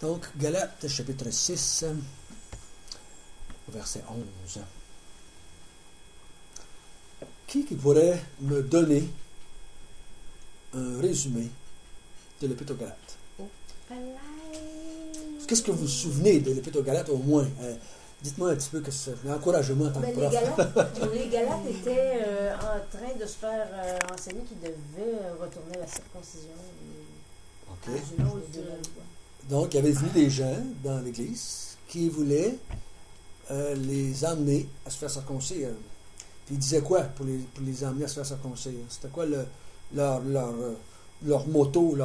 Donc, Galates, chapitre 6, verset 11. Qui pourrait me donner un résumé de l'Épître aux Galates? Qu'est-ce que vous vous souvenez de l'Épître aux Galates, au moins? Dites-moi un petit peu, encouragez-moi en tant que prof. Les Galates étaient en train de se faire enseigner qu'ils devaient retourner à la circoncision. OK. De la loi. Donc, il y avait venu des gens dans l'Église qui voulaient les emmener à se faire circoncire. Puis ils disaient quoi pour les emmener à se faire circoncire? C'était quoi leur motto,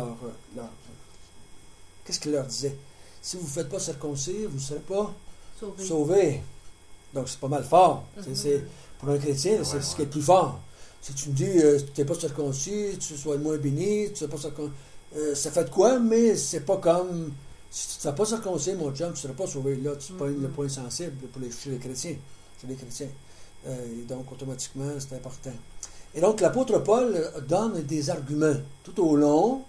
qu'est-ce qu'ils leur disaient? Si vous ne faites pas circoncire, vous ne serez pas sauvés. Donc, c'est pas mal fort. C'est, pour un chrétien, c'est ce qui est le plus fort. Si tu me dis, tu n'es pas circoncis, tu sois moins béni, tu ne sais pas circoncis, ça fait de quoi, mais c'est pas comme, si tu ne fais pas circoncis, mon chum, tu ne seras pas sauvé. Là, tu pognes le point sensible chez les chrétiens. Et donc, automatiquement, c'est important. Et donc, l'apôtre Paul donne des arguments tout au long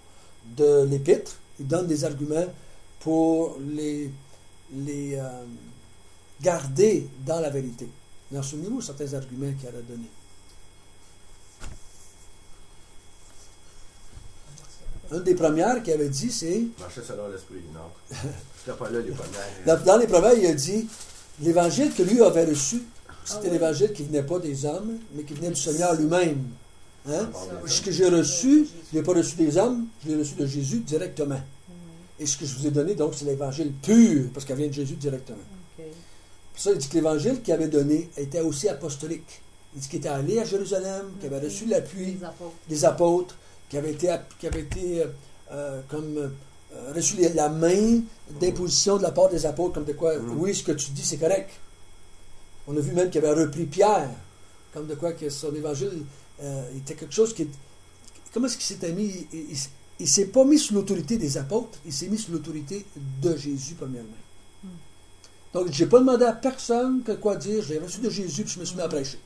de l'épître. Il donne des arguments pour les garder dans la vérité. Alors, souvenez-vous certains arguments qu'il a donnés. Une des premières qu'il avait dit, c'est... Marcher selon l'esprit, non. Je n'étais pas là, les premières. Dans les premières, il a dit, l'évangile que lui avait reçu, c'était l'évangile qui ne venait pas des hommes, mais qui venait du Seigneur lui-même. Hein? Ce que j'ai reçu, je ne l'ai pas reçu des hommes, je l'ai reçu de Jésus directement. Et ce que je vous ai donné, donc, c'est l'évangile pur, parce qu'elle vient de Jésus directement. Pour ça, il dit que l'évangile qu'il avait donné était aussi apostolique. Il dit qu'il était allé à Jérusalem, qu'il avait reçu l'appui des apôtres, qui avait été reçu la main d'imposition de la part des apôtres, comme de quoi, oui, ce que tu dis, c'est correct. On a vu même qu'il avait repris Pierre, comme de quoi que son évangile était quelque chose qui... Comment est-ce qu'il s'était mis? Il ne s'est pas mis sous l'autorité des apôtres, il s'est mis sous l'autorité de Jésus, premièrement. Donc, je n'ai pas demandé à personne quoi dire, j'ai reçu de Jésus, puis je me suis mis à prêcher.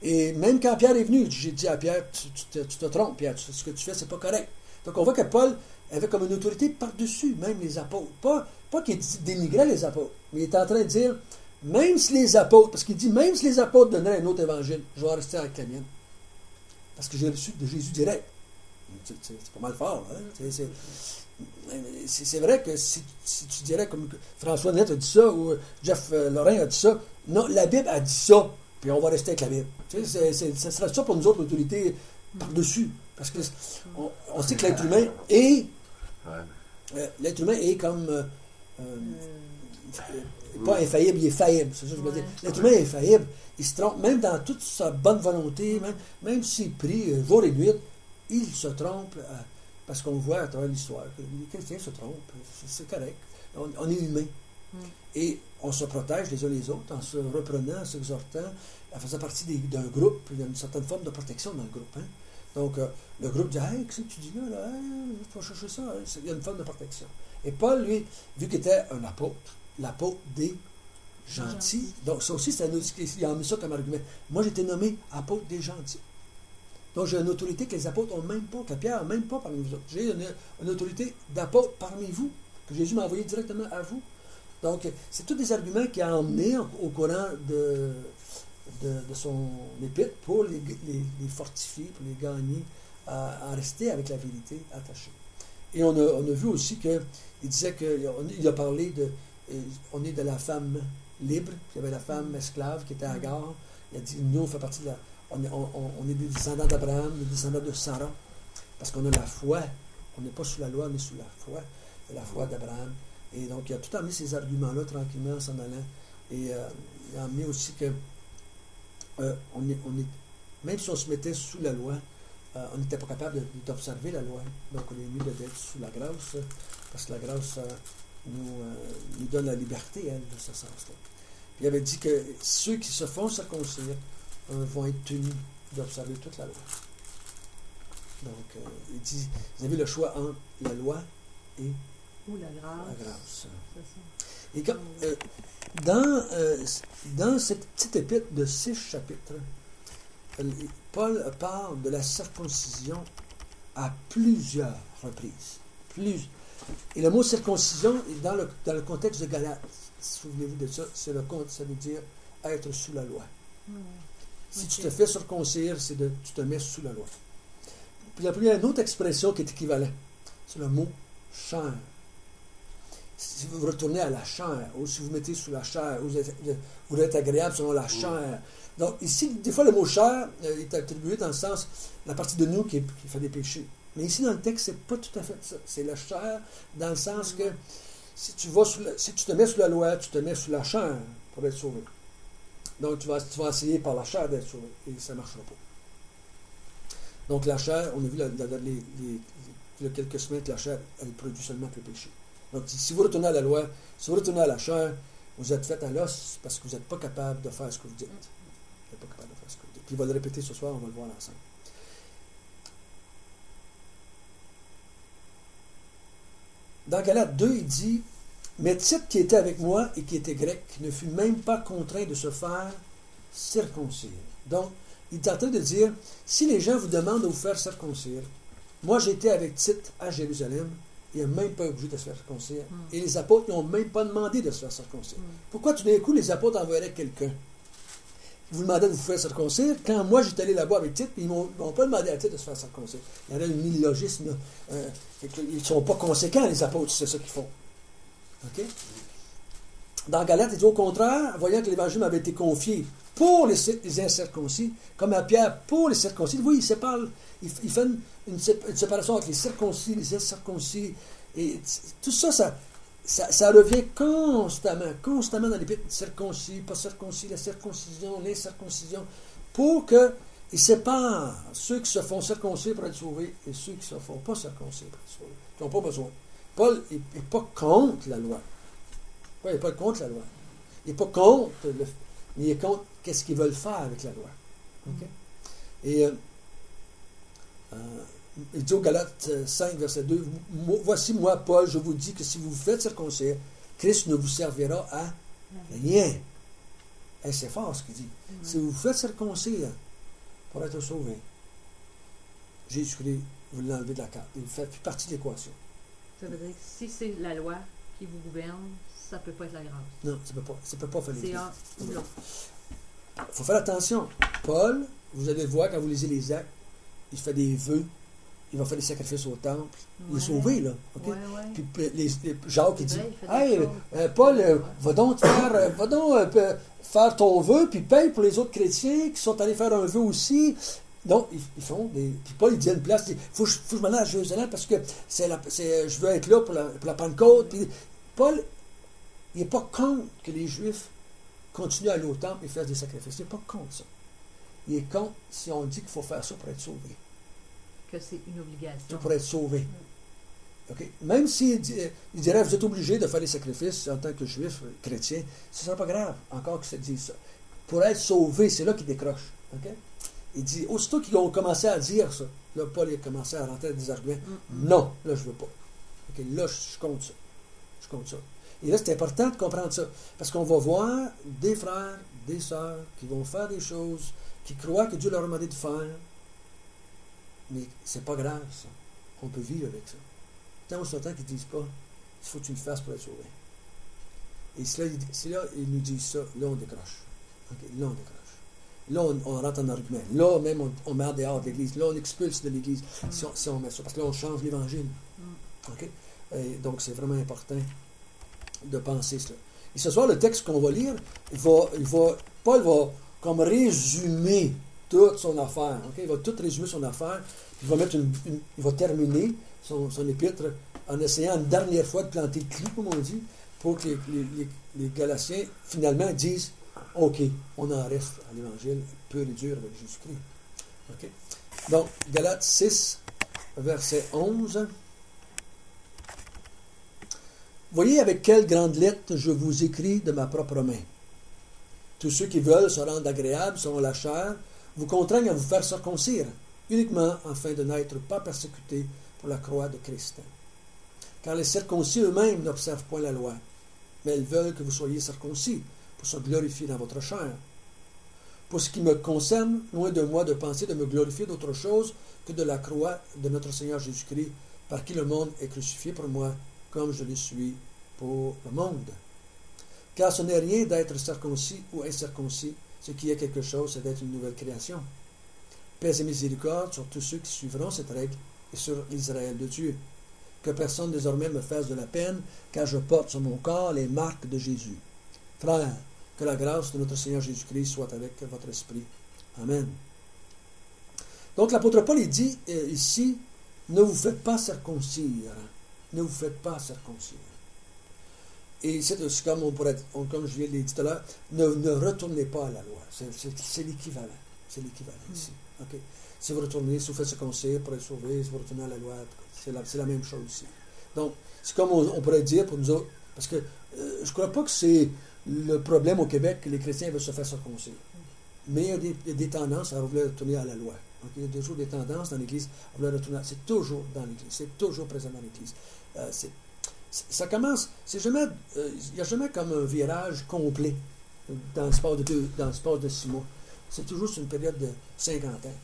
Et même quand Pierre est venu, j'ai dit à Pierre, tu te trompes, Pierre, ce que tu fais, c'est pas correct. Donc, on voit que Paul avait comme une autorité par-dessus, même les apôtres. Pas qu'il dénigrait les apôtres, mais il était en train de dire, même si les apôtres, parce qu'il dit, même si les apôtres donneraient un autre évangile, je vais rester avec la mienne. Parce que j'ai reçu de Jésus direct. C'est pas mal fort. Hein? C'est vrai que si tu dirais, comme François Net a dit ça, ou Jeff Lorrain a dit ça, non, la Bible a dit ça, puis on va rester avec la Bible. Ça sera ça pour nous autres, l'autorité par-dessus. Parce que on sait que l'être humain est... l'être humain est comme... pas infaillible, il est faillible. C'est ça que je veux dire. L'être humain est infaillible. Il se trompe, même dans toute sa bonne volonté, même s'il prie jour et nuit, il se trompe, parce qu'on voit à travers l'histoire que les chrétiens se trompent. C'est correct. On est humain. Et on se protège les uns les autres en se reprenant, en s'exhortant, en faisant partie d'un groupe. Il y a une certaine forme de protection dans le groupe. Hein? Donc, le groupe dit, hey, qu'est-ce que tu dis là? Il faut chercher ça. Il y a une forme de protection. Et Paul, lui, vu qu'il était un apôtre, l'apôtre des gentils. Donc, ça aussi, il a mis ça comme argument. Moi, j'ai été nommé apôtre des gentils. Donc, j'ai une autorité que les apôtres n'ont même pas, que Pierre n'a même pas parmi vous autres. J'ai une autorité d'apôtre parmi vous, que Jésus m'a envoyé directement à vous. Donc, c'est tous des arguments qu'il a emmenés au courant de son épître pour les fortifier, pour les gagner à rester avec la vérité attachée. Et on a vu aussi qu'il disait qu'il a parlé on est de la femme libre, puis il y avait la femme esclave qui était à Agar. Il a dit, nous, on fait partie de la... On est des descendants d'Abraham, des descendants de Sarah, parce qu'on a la foi. On n'est pas sous la loi, on est sous la foi d'Abraham. Et donc, il a tout amené ces arguments-là tranquillement en s'en allant. Et il a amené aussi que même si on se mettait sous la loi, on n'était pas capable d'observer la loi. Donc, on est mieux d'être sous la grâce, parce que la grâce nous donne la liberté, hein, de ce sens-là. Il avait dit que ceux qui se font circoncire vont être tenus d'observer toute la loi. Donc, il dit, vous avez le choix entre la loi et la grâce. Et quand, dans cette petite épître de 6 chapitres, Paul parle de la circoncision à plusieurs reprises. Et le mot circoncision, dans le contexte de Galates, souvenez-vous de ça, ça veut dire être sous la loi. Si tu te fais circoncire, tu te mets sous la loi. Puis il y a une autre expression qui est équivalente. C'est le mot chair. Si vous retournez à la chair, ou si vous mettez sous la chair, vous êtes agréable selon la chair. Donc ici, des fois, le mot chair est attribué dans le sens, la partie de nous qui fait des péchés. Mais ici, dans le texte, c'est pas tout à fait ça. C'est la chair, dans le sens que si tu te mets sous la loi, tu te mets sous la chair pour être sauvé. Donc, tu vas essayer par la chair d'être sauvé, et ça ne marchera pas. Donc, la chair, on a vu il y a quelques semaines que la chair, elle produit seulement que le péché. Donc, si vous retournez à la loi, si vous retournez à la chair, vous êtes fait à l'os parce que vous n'êtes pas capable de faire ce que vous dites. Vous n'êtes pas capable de faire ce que vous dites. Puis, il va le répéter ce soir, on va le voir ensemble. Dans Galates 2, il dit « Mais Tite, qui était avec moi et qui était grec, ne fut même pas contraint de se faire circoncire. » Donc, il est en train de dire, si les gens vous demandent de vous faire circoncire, moi j'étais avec Tite à Jérusalem, il n'a même pas obligé de se faire circoncire. Et les apôtres n'ont même pas demandé de se faire circoncire. Pourquoi tout d'un coup les apôtres enverraient quelqu'un qui vous demandait de vous faire circoncire, quand moi j'étais allé là-bas avec Tite, puis ils n'ont pas demandé à Tite de se faire circoncire. Il y en a un illogisme. Ils ne sont pas conséquents, les apôtres, c'est ça qu'ils font. OK? Dans Galates, il dit au contraire, voyant que l'évangile m'avait été confié pour les incirconcis, comme à Pierre pour les circoncis. Oui, il fait une séparation entre les circoncis, les incirconcis, et tout ça, ça revient constamment dans l'épître, circoncis, pas circoncis, la circoncision, l'incirconcision, pour qu'il sépare ceux qui se font circoncire pour être sauvés et ceux qui ne se font pas circoncire pour être sauvés, qui n'ont pas besoin. Paul n'est pas contre la loi. Paul n'est pas contre la loi. Il n'est pas contre, mais il est contre qu'est-ce qu'ils veulent faire avec la loi. Okay? Et il dit au Galates 5, verset 2, « Voici moi, Paul, je vous dis que si vous vous faites circoncire, Christ ne vous servira à rien. » Et c'est fort ce qu'il dit. Si vous vous faites circoncire pour être sauvé, Jésus-Christ, vous l'enlevez de la carte. Il fait plus partie de l'équation. Ça veut dire que si c'est la loi qui vous gouverne, ça ne peut pas être la grâce. Non, ça ne peut pas faire les deux. C'est un ou l'autre. Il faut faire attention. Paul, vous allez le voir quand vous lisez les Actes, il fait des vœux, il va faire des sacrifices au temple. Il est sauvé, là. Okay? Puis Jacques, il dit, « Hey, Paul, va donc faire ton vœu, puis paye pour les autres chrétiens qui sont allés faire un vœu aussi. » Donc, ils font des... Puis Paul, il dit à une place, il dit, faut que je m'en aille à Jérusalem parce que je veux être là pour la Pentecôte. Puis Paul, il n'est pas contre que les Juifs continuent à aller au temple et fassent des sacrifices. Il n'est pas contre ça. Il est contre si on dit qu'il faut faire ça pour être sauvé. Que c'est une obligation. Pour être sauvé. Okay? Même s'il dirait, vous êtes obligé de faire des sacrifices en tant que Juif, chrétien, ce ne sera pas grave, encore que ça dise ça. Pour être sauvé, c'est là qu'il décroche. Okay? Il dit, aussitôt qu'ils ont commencé à dire ça, là, Paul a commencé à rentrer dans des arguments. Non, là, je ne veux pas. Okay? Là, je compte ça. Je compte ça. Et là, c'est important de comprendre ça. Parce qu'on va voir des frères, des sœurs qui vont faire des choses, qui croient que Dieu leur a demandé de faire. Mais c'est pas grave, ça. On peut vivre avec ça. Tant aussi longtemps qu'ils ne disent pas, il faut que tu le fasses pour être sauvé. Et c'est là, ils nous disent ça, là, on décroche. Okay? Là, on décroche. Là, on rentre en argument. Là, même, on met dehors de l'Église. Là, on expulse de l'Église si on met ça. Parce que là, on change l'Évangile. Okay? Et donc, c'est vraiment important de penser cela. Et ce soir, le texte qu'on va lire, Paul va comme résumer toute son affaire. Okay? Il va tout résumer son affaire. Il va terminer son épître en essayant une dernière fois de planter le clou, comme on dit, pour que les Galatiens, finalement, disent « OK, on en reste à l'Évangile pur et dur avec Jésus-Christ. Okay? » Donc, Galates 6, verset 11. « Voyez avec quelle grande lettre je vous écris de ma propre main. Tous ceux qui veulent se rendre agréables selon la chair vous contraignent à vous faire circoncire, uniquement afin de n'être pas persécutés pour la croix de Christ. Car les circoncis eux-mêmes n'observent point la loi, mais ils veulent que vous soyez circoncis pour se glorifier dans votre chair. Pour ce qui me concerne, loin de moi de penser de me glorifier d'autre chose que de la croix de notre Seigneur Jésus-Christ, par qui le monde est crucifié pour moi comme je le suis pour le monde. Car ce n'est rien d'être circoncis ou incirconcis, ce qui est quelque chose, c'est d'être une nouvelle création. Paix et miséricorde sur tous ceux qui suivront cette règle et sur l'Israël de Dieu. Que personne désormais me fasse de la peine, car je porte sur mon corps les marques de Jésus. Frères, que la grâce de notre Seigneur Jésus-Christ soit avec votre esprit. Amen. Donc l'apôtre Paul il dit ici, ne vous faites pas circoncire. Ne vous faites pas circoncire. Et c'est comme je l'ai dit tout à l'heure, ne retournez pas à la loi. C'est l'équivalent. C'est l'équivalent ici. Okay? Si vous retournez, si vous faites circoncire pour être sauvé, si vous retournez à la loi, c'est la même chose ici. Donc, c'est comme on pourrait dire pour nous autres, parce que je ne crois pas que c'est le problème au Québec que les chrétiens veulent se faire circoncire. Mais il y a des tendances à vouloir retourner à la loi. Okay? Il y a toujours des tendances dans l'Église à vouloir retourner. C'est toujours dans l'Église. C'est toujours présent dans l'Église. Ça commence, il n'y a jamais comme un virage complet dans l'espace de 6 mois. C'est toujours sur une période de 50 ans,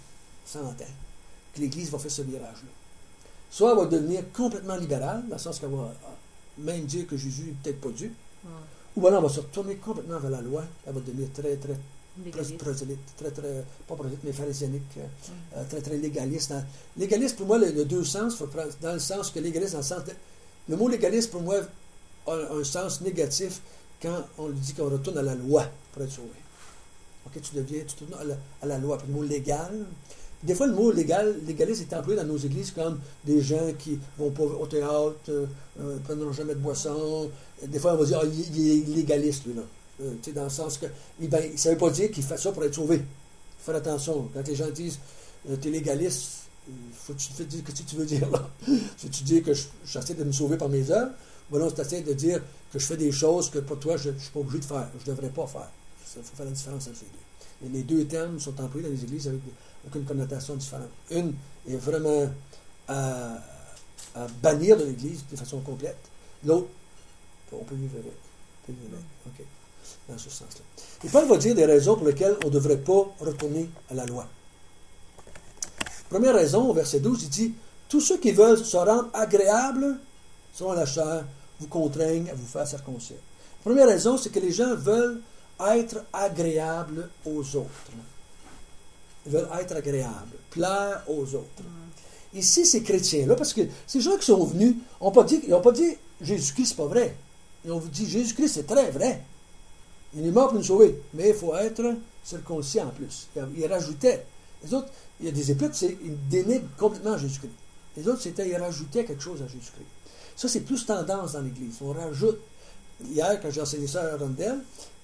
100 ans, que l'Église va faire ce virage-là. Soit elle va devenir complètement libérale, dans le sens qu'elle va même dire que Jésus n'est peut-être pas Dieu, ou alors elle va se retourner complètement vers la loi, elle va devenir très, très prosélyte, très, pas prosélyte, mais pharisianique, très, très légaliste. Légaliste, pour moi, il y a deux sens, dans le sens que légaliste, dans le sens le mot légaliste, pour moi, a un sens négatif quand on lui dit qu'on retourne à la loi pour être sauvé. Okay, tu tournes à la loi. Puis le mot légal, des fois, le mot légaliste est employé dans nos églises comme des gens qui vont pas au théâtre, ne prendront jamais de boisson. Des fois, on va dire, il est légaliste, lui, là. Dans le sens que, ça ne veut pas dire qu'il fait ça pour être sauvé. Il faut faire attention. Quand les gens disent, tu es légaliste, faut que tu te dises ce que tu veux dire, là. Si tu dis que j'essaie de me sauver par mes œuvres, ou alors tu essaies de dire que je fais des choses que pour toi, je ne suis pas obligé de faire, je ne devrais pas faire. Il faut faire la différence entre les deux. Et les deux termes sont employés dans les églises avec une connotation différente. Une est vraiment à bannir de l'église de façon complète. L'autre, on peut vivre avec. OK. Dans ce sens-là. Et Paul va dire des raisons pour lesquelles on ne devrait pas retourner à la loi. Première raison, au verset 12, il dit « Tous ceux qui veulent se rendre agréables selon la chair vous contraignent à vous faire circoncire. » Première raison, c'est que les gens veulent être agréables aux autres. Ils veulent être agréables, plaire aux autres. Ici, ces chrétiens-là, parce que ces gens qui sont venus, ils n'ont pas dit Jésus-Christ, c'est pas vrai. Ils ont dit Jésus-Christ, c'est très vrai. Il est mort pour nous sauver, mais il faut être circoncis en plus. Ils rajoutaient. Les autres, il y a des épîtres, ils dénigrent complètement Jésus-Christ. Les autres, ils rajoutaient quelque chose à Jésus-Christ. Ça, c'est plus tendance dans l'Église. On rajoute. Hier, quand j'ai enseigné ça à Rondelle,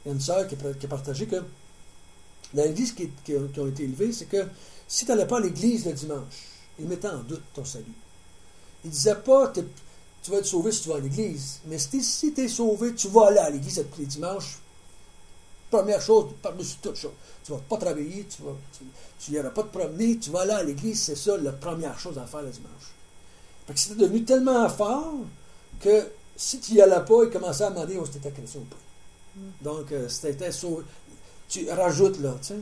il y a une sœur qui a partagé que dans l'Église qui ont été élevées, c'est que si tu n'allais pas à l'Église le dimanche, ils mettaient en doute ton salut. Ils ne disaient pas tu vas être sauvé si tu vas à l'Église, mais si tu es sauvé, tu vas aller à l'Église tous les dimanches. Première chose, par-dessus toute chose. Tu ne vas pas travailler, tu n'iras pas te promener, tu vas aller à l'Église, c'est ça la première chose à faire le dimanche. Fait que c'était devenu tellement fort que si tu n'y allais pas, ils commençaient à demander si tu étais chrétien ou pas. Donc, c'était sauvé. Tu rajoutes là, tu sais.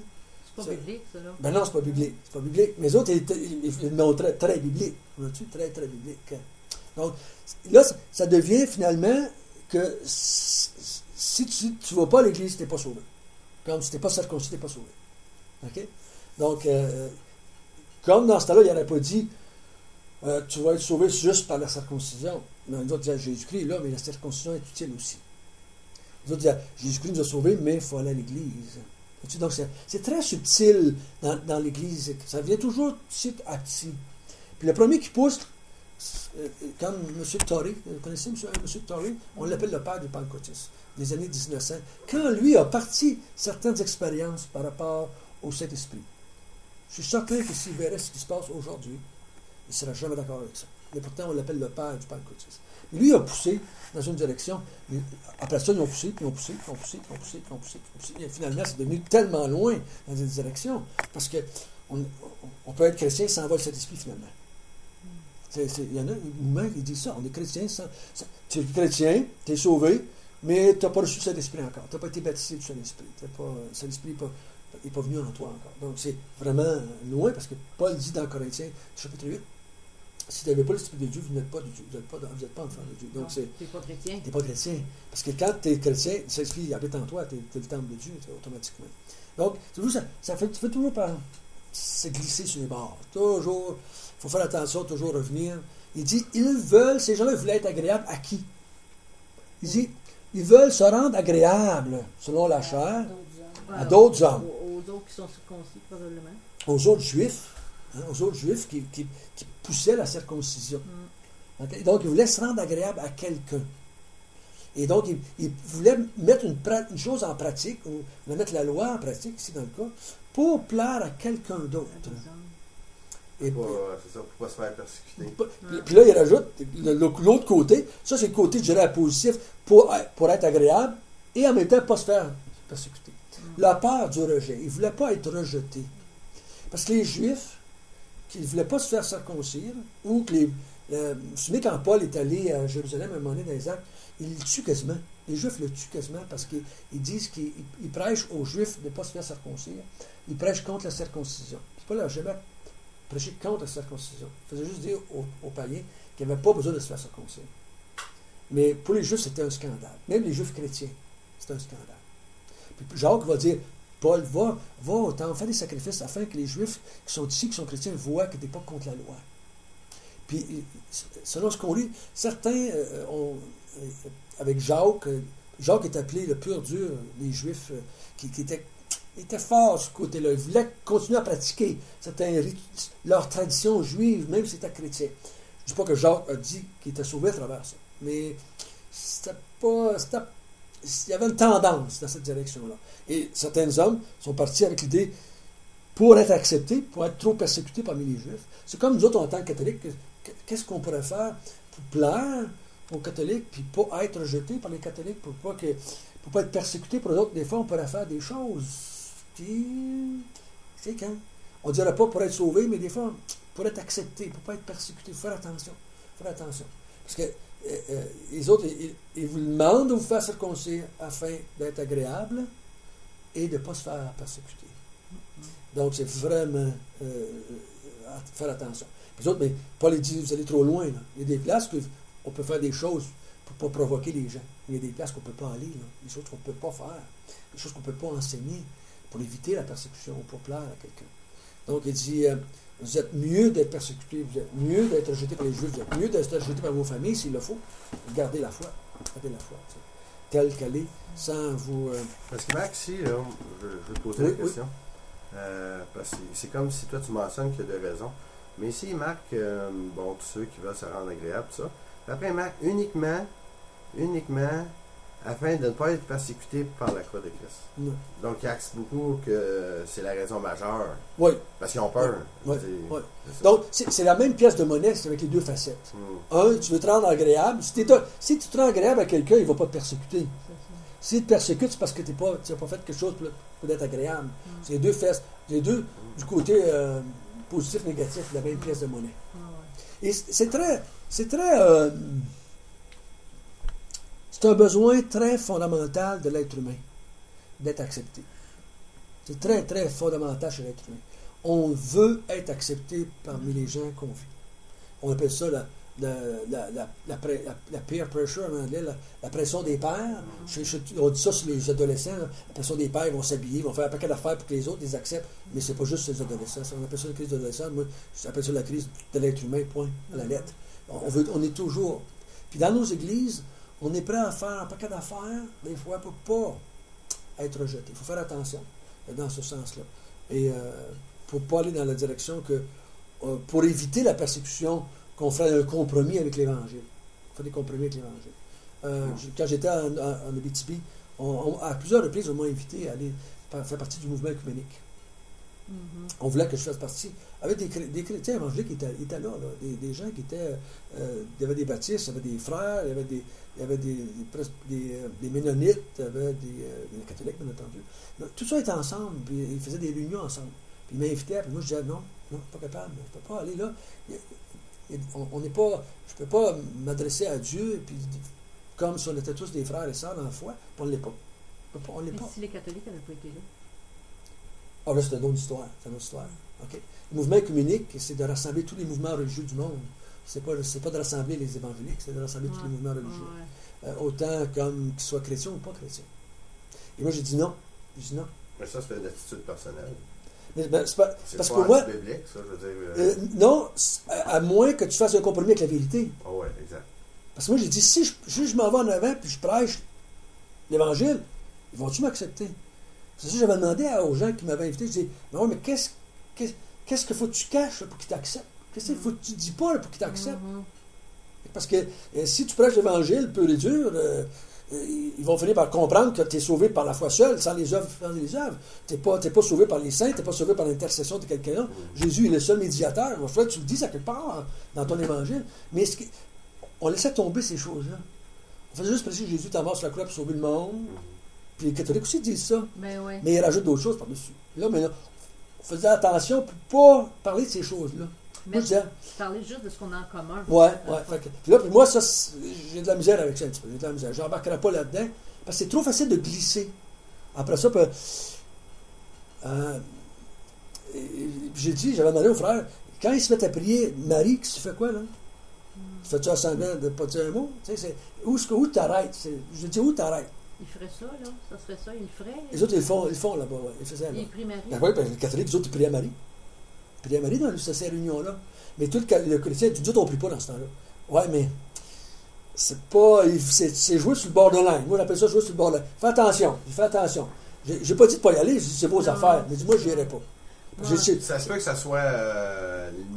C'est pas biblique, ça, là. Ben non, c'est pas biblique. C'est pas biblique. Mais les autres, ils montraient très biblique. Très, très biblique. Donc, là, ça devient finalement que si tu ne vas pas à l'église, tu n'es pas sauvé. Comme si tu n'es pas circoncis, tu n'es pas sauvé. OK? Donc, comme dans ce temps-là, il n'aurait pas dit tu vas être sauvé juste par la circoncision. Mais les autres disaient Jésus-Christ, là, mais la circoncision est utile aussi. Les autres disaient Jésus-Christ nous a sauvés, mais il faut aller à l'église. Donc, c'est très subtil dans l'Église. Ça vient toujours petit à petit. Puis le premier qui pousse, comme M. Torrey, vous connaissez M. Torrey? On l'appelle le père du pentecôtisme, des années 1900. Quand lui a parti certaines expériences par rapport au Saint-Esprit, je suis certain que s'il verrait ce qui se passe aujourd'hui, il ne serait jamais d'accord avec ça. Mais pourtant, on l'appelle le père du pentecôtisme. Mais lui a poussé dans une direction. Mais après ça, ils ont poussé. Et finalement, c'est devenu tellement loin dans une direction. Parce que on peut être chrétien sans avoir le Saint-Esprit, finalement. Il y en a nous-mêmes qui disent ça. On est chrétien tu es chrétien, tu es sauvé, mais tu n'as pas reçu le Saint-Esprit encore. Tu n'as pas été baptisé du Saint-Esprit. Le Saint-Esprit n'est pas venu en toi encore. Donc, c'est vraiment loin, parce que Paul dit dans Corinthiens, chapitre 8, si tu n'avez pas l'Esprit de Dieu, vous n'êtes pas de Dieu, vous n'êtes pas enfant de Dieu. Donc, Tu n'es pas chrétien. t'es pas chrétien. Parce que quand tu es chrétien, le Saint-Esprit habite en toi, tu es le temple de Dieu, automatiquement. Donc, toujours, ça fait toujours par se glisser sur les bords. Toujours, il faut faire attention, toujours revenir. Il dit, ces gens-là voulaient être agréables à qui? Il dit, ils veulent se rendre agréables, selon la chair, à d'autres hommes. Aux autres qui sont circoncis, probablement. Aux autres Juifs, aux autres Juifs qui poussaient la circoncision. Okay? Donc, ils voulaient se rendre agréables à quelqu'un. Et donc, ils voulaient mettre une chose en pratique, ou mettre la loi en pratique, ici dans le cas, pour plaire à quelqu'un d'autre. Et c'est ça, pour ne pas se faire persécuter. puis là, il rajoute l'autre côté, ça c'est le côté, je dirais, positif, pour être agréable, et en même temps, pas se faire persécuter. La peur du rejet. Ils ne voulaient pas être rejetés. Parce que les Juifs, qui ne voulaient pas se faire circoncire, ou que vous vous souvenez quand Paul est allé à Jérusalem à un moment donné dans les Actes, il le tue quasiment. Les Juifs le tuent quasiment parce qu'ils disent qu'ils prêchent aux Juifs de ne pas se faire circoncire. Ils prêchent contre la circoncision. Puis Paul n'a jamais prêché contre la circoncision. Il faisait juste dire aux païens qu'ils n'avaient pas besoin de se faire circoncire. Mais pour les Juifs, c'était un scandale. Même les Juifs chrétiens, c'était un scandale. Puis Jacques va dire, Paul, va au temple, fais des sacrifices afin que les Juifs qui sont ici, qui sont chrétiens, voient que tu n'es pas contre la loi. Puis, selon ce qu'on lit, certains avec Jacques est appelé le pur dur, les Juifs qui étaient forts ce côté-là. Ils voulaient continuer à pratiquer leur tradition juive, même si c'était chrétien. Je ne dis pas que Jacques a dit qu'il était sauvé à travers ça, mais il y avait une tendance dans cette direction-là. Et certains hommes sont partis avec l'idée, pour être acceptés, pour être trop persécutés parmi les Juifs. C'est comme nous autres, en tant que catholiques, qu'est-ce qu'on pourrait faire pour plaire aux catholiques, puis pas être rejetés par les catholiques, pour pas être persécutés pour eux autres. Des fois, on pourrait faire des choses qui... C'est quand? On ne dirait pas pour être sauvé, mais des fois, pour être accepté, pour pas être persécuté. Il faut faire attention. Parce que les autres, ils vous demandent de vous faire circoncire afin d'être agréable et de ne pas se faire persécuter. Donc, c'est vraiment faire attention. Les autres, mais Paul dit, vous allez trop loin. Là. Il y a des places où on peut faire des choses pour ne pas provoquer les gens. Il y a des places qu'on ne peut pas aller, là. Des choses qu'on ne peut pas faire, des choses qu'on ne peut pas enseigner pour éviter la persécution ou pour plaire à quelqu'un. Donc, il dit, vous êtes mieux d'être persécuté, vous êtes mieux d'être rejeté par les Juifs, vous êtes mieux d'être rejeté par vos familles, s'il le faut. Gardez la foi. Telle qu'elle est, sans vous... Parce que Max, ici, là, je vais te poser la question. Parce que c'est comme si toi, tu mentionnes qu'il y a des raisons. Mais ici, il marque, tous ceux qui veulent se rendre agréable, tout ça. Après, il marque uniquement, afin de ne pas être persécuté par la croix de Christ. Non. Donc, il axe beaucoup que c'est la raison majeure. Oui. Parce qu'ils ont peur. Oui. Donc, c'est la même pièce de monnaie, c'est avec les deux facettes. Un, tu veux te rendre agréable. Si tu te rends agréable à quelqu'un, il ne va pas te persécuter. S'il te persécute, c'est parce que tu n'as pas fait quelque chose pour être agréable. C'est les deux faces. Les deux, du côté positif, négatif, la même pièce de monnaie. Et c'est un besoin très fondamental de l'être humain, d'être accepté. C'est très, très fondamental chez l'être humain. On veut être accepté parmi les gens qu'on vit. On appelle ça la peer pressure en anglais, la pression des pairs. On dit ça sur les adolescents. Là. La pression des pairs, ils vont s'habiller, ils vont faire un paquet d'affaires pour que les autres les acceptent. Mais c'est pas juste les adolescents. On appelle ça la crise d'adolescent. Moi, j'appelle ça la crise de l'être humain, point, à la lettre. On est toujours... Puis dans nos églises, on est prêt à faire un paquet d'affaires, des fois, pour pas être rejeté. Il faut faire attention dans ce sens-là. Et pour ne pas aller dans la direction que, pour éviter la persécution, qu'on ferait un compromis avec l'Évangile. On fait des compromis avec l'Évangile. Quand j'étais en Abitibi, à plusieurs reprises, on m'a invité à aller faire partie du mouvement œcuménique. On voulait que je fasse partie. Avec des chrétiens évangéliques qui étaient là, des gens qui étaient... il y avait des baptistes, il y avait des frères, il y avait des ménonites, il y avait des catholiques, bien entendu. Tout ça était ensemble, puis ils faisaient des réunions ensemble. Puis ils m'invitaient, puis moi je disais non, pas capable, je ne peux pas aller là. On n'est pas... Je ne peux pas m'adresser à Dieu, et puis comme si on était tous des frères et sœurs dans la foi, puis on ne l'est pas. On l'est Mais pas. si les catholiques n'avaient pas été là? Ah là, c'est une autre histoire. Okay. Le mouvement œcuménique, c'est de rassembler tous les mouvements religieux du monde. C'est pas de rassembler les évangéliques, c'est de rassembler tous les mouvements religieux. Ouais. Autant comme qu'ils soient chrétiens ou pas chrétiens. Et moi, j'ai dit non. J'ai dit non. Mais ça, c'est une attitude personnelle. Mais, c'est pas, C'est parce pas que moi, anti-biblique, ça, je veux dire. non, à moins que tu fasses un compromis avec la vérité. Ah ouais, exact. Parce que moi, j'ai dit, si je m'en vais en avant puis je prêche l'Évangile, ils vont-tu m'accepter? C'est ça que j'avais demandé aux gens qui m'avaient invité. Je dis, mais ouais, mais qu'est-ce qu'il faut que tu caches là, pour qu'ils t'acceptent? Qu'est-ce qu'il faut que tu dis pas là, pour qu'ils t'acceptent? Parce que si tu prêches l'Évangile pur et dur, ils vont finir par comprendre que tu es sauvé par la foi seule, sans les œuvres. Tu n'es pas sauvé par les saints, tu n'es pas sauvé par l'intercession de quelqu'un d'autre. Jésus est le seul médiateur. Il faut que tu le dises à quelque part dans ton Évangile. Mais on laissait tomber ces choses-là. On faisait juste préciser que Jésus est mort sur la croix pour sauver le monde. Puis les catholiques aussi disent ça. Ben oui. Mais ils rajoutent d'autres choses par-dessus. Là, on faisait attention pour ne pas parler de ces choses-là. Mais Moi, je disais, parler juste de ce qu'on a en commun. ouais. Puis moi, ça, j'ai de la misère avec ça un petit peu. J'ai de la misère. Je n'embarquerai pas là-dedans. Parce que c'est trop facile de glisser. Après ça, j'avais demandé au frère, quand il se met à prier, Marie, tu fais quoi, là? Tu fais-tu semblant de ne pas dire un mot? Tu sais, où tu arrêtes? Je dis, où tu arrêtes? Il ferait ça, là. Ça serait ça, il le ferait. Les autres, ils le font là-bas. Ouais. Ils faisaient là. Il prie Marie. Ben oui, les catholiques, les autres, ils prient à Marie. Ils prient à Marie dans ces réunions-là. Mais tout le chrétien, nous autres, on ne prie pas dans ce temps-là. Ouais, mais c'est pas. C'est jouer sur le bord de ligne. Moi, j'appelle ça jouer sur le bord de ligne. Fais attention. J'ai pas dit de pas y aller, c'est vos affaires. Mais dis-moi, je n'irai pas. Ça se peut que ça soit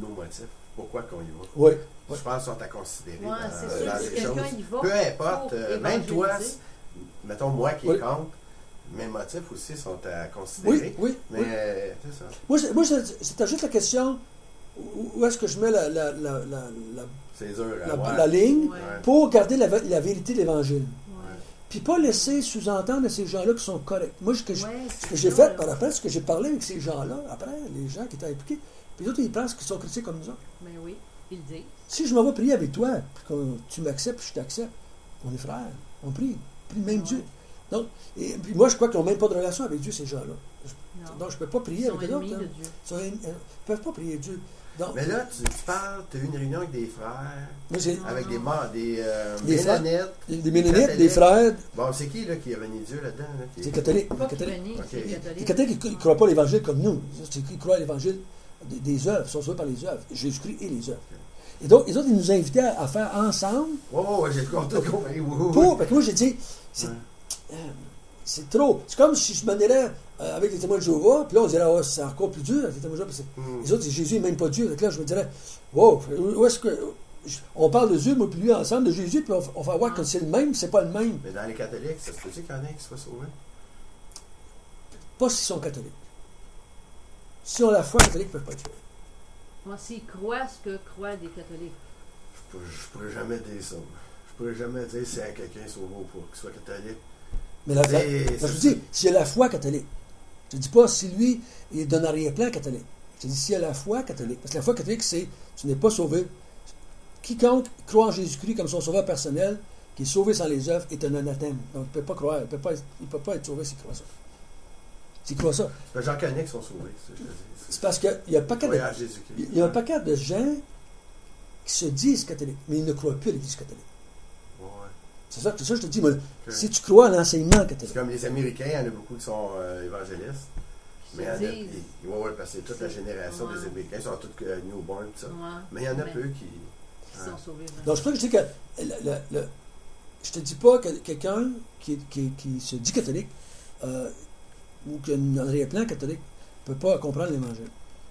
nos motifs. Pourquoi qu'on y va? Oui. Je pense qu'ils sont à considérer C'est sûr dans que les quelqu'un choses. y va. Peu importe, même toi, mettons moi qui Oui. compte, mes motifs aussi sont à considérer. Oui. Mais c'est ça. Moi, c'était juste la question où est-ce que je mets C'est dur à la voir. ligne Ouais. pour garder la vérité de l'Évangile. Ouais. Puis pas laisser sous-entendre à ces gens-là qui sont corrects. Moi, ce que Ouais, j'ai ça, fait là. par après, ce que j'ai parlé avec ces gens-là, après, les gens qui étaient impliqués, puis les autres, ils pensent qu'ils sont chrétiens comme nous autres. Ben oui, il le dit. Si je m'en vais prier avec toi, puis que tu m'acceptes, puis je t'accepte, on est frères, on prie le même Ouais. Dieu. Donc, et puis moi, je crois qu'ils n'ont même pas de relation avec Dieu, ces gens-là. Non. Donc, je ne peux pas prier Ils sont avec eux autres. ennemis Hein. de Dieu. Ils ne peuvent pas prier Dieu. Donc, Mais là, tu parles, tu as eu une réunion avec des frères, moi, j'ai avec des Des frères. Ménonites. des Ménonites, catholiques. des frères, Bon, c'est qui là qui a renié Dieu là-dedans? Là, qui... des catholiques. Pas Des qu'il catholiques. renie, Ok. c'est catholique. Les catholiques, ils ne croient pas l'Évangile comme nous. Ils croient à l'Évangile des œuvres. Ils sont sauvés par les œuvres. Jésus-Christ et les œuvres. Et donc, les autres, ils nous invitaient à faire ensemble. Oh, j'ai compris. Parce que moi, j'ai dit, c'est trop. C'est comme si je m'en allais avec les témoins de Jéhovah, puis là, on dirait, oh, c'est encore plus dur avec les témoins de Jéhovah. Parce que les autres, Jésus n'est même pas Dieu. Donc là, je me dirais, wow, où est-ce que. On parle de Dieu, moi, puis lui, ensemble, de Jésus, puis on va voir que c'est le même, c'est pas le même. Mais dans les catholiques, ça se peut qu'il y en a qui soient sauvés? Pas s'ils sont catholiques. Si on a la foi catholique, ils ne peuvent pas être sauvés. Moi, s'ils croient ce que croient des catholiques. Je pourrais jamais dire ça. Je pourrais jamais dire si quelqu'un est sauvé ou pas, qu'il soit catholique. Mais C'est- je vous dis, s'il a la foi catholique, je ne dis pas si lui, il donne arrière-plan catholique. Je dis s'il a la foi catholique. Parce que la foi catholique, c'est tu n'es pas sauvé. Quiconque croit en Jésus-Christ comme son sauveur personnel, qui est sauvé sans les œuvres, est un anathème. Donc, il ne peut pas croire, il ne peut pas être sauvé s'il croit ça. S'il croit ça. Ben, j'en connais qui sont sauvés, c'est ce que je te dis. C'est parce qu'il y a un paquet Oui, de, à Jésus-Christ. il y a un paquet de gens qui se disent catholiques, mais ils ne croient plus à l'Église catholique. Ouais. C'est ça que je te dis, moi. Si tu crois à l'enseignement C'est catholique, comme les Américains, il y en a beaucoup qui sont évangélistes. Mais il y en a, disent. ouais, parce que c'est toute la génération Ouais. des Américains, ils sont tous newborn, tout ça. Ouais. Mais il y en a Mais peu qui. Ils sont sauvés. ben. donc, c'est pour ça que je dis que je te dis pas que quelqu'un qui se dit catholique ou qui a un arrière-plan catholique ne peut pas comprendre l'Évangile.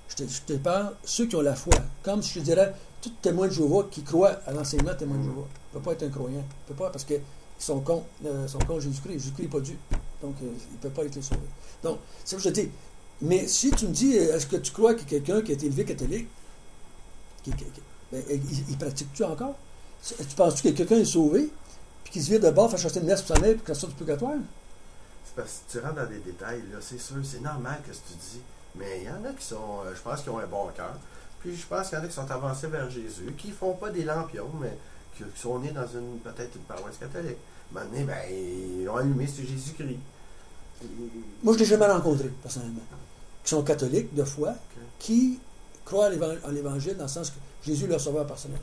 Je te parle ceux qui ont la foi. Comme si je te dirais, tout témoin de Jéhovah qui croit à l'enseignement témoin de Jéhovah ne peut pas être un croyant. Il peut pas parce qu'ils sont contre Jésus-Christ. Jésus-Christ n'est pas Dieu. Donc, il ne peut pas être sauvé. Donc, c'est ce que je te dis. Mais si tu me dis, est-ce que tu crois que quelqu'un qui a été élevé catholique, il pratique-tu encore? Tu penses-tu que quelqu'un est sauvé, puis qu'il se vire de bord, fait chanter une messe pour sa mère, puis qu'il sort du purgatoire? C'est parce que tu rentres dans des détails, là, c'est sûr, c'est normal que ce que tu dis. Mais il y en a qui sont, je pense, qui ont un bon cœur. Puis je pense qu'il y en a qui sont avancés vers Jésus, qui ne font pas des lampions, mais qui sont nés dans peut-être une paroisse catholique. Maintenant, ils ont allumé, c'est Jésus-Christ. Moi, je ne l'ai jamais rencontré, personnellement. Qui sont catholiques, de foi, qui croient à l'Évangile dans le sens que Jésus est leur sauveur personnel.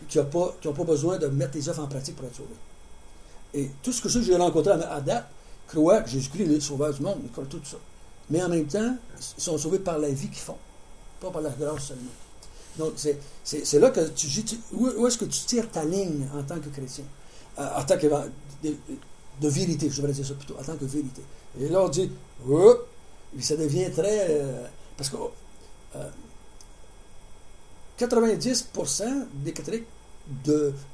qui n'ont pas besoin de mettre les œuvres en pratique pour être sauvés. Et tout ce que j'ai rencontré à date croient que Jésus-Christ est le sauveur du monde, ils croient tout ça. Mais en même temps, ils sont sauvés par la vie qu'ils font, pas par la grâce seulement. Donc, c'est là que tu dis, où est-ce que tu tires ta ligne en tant que chrétien, en tant que de vérité, je devrais dire ça plutôt, en tant que vérité. Et là, on dit, ça devient très... parce que 90% des catholiques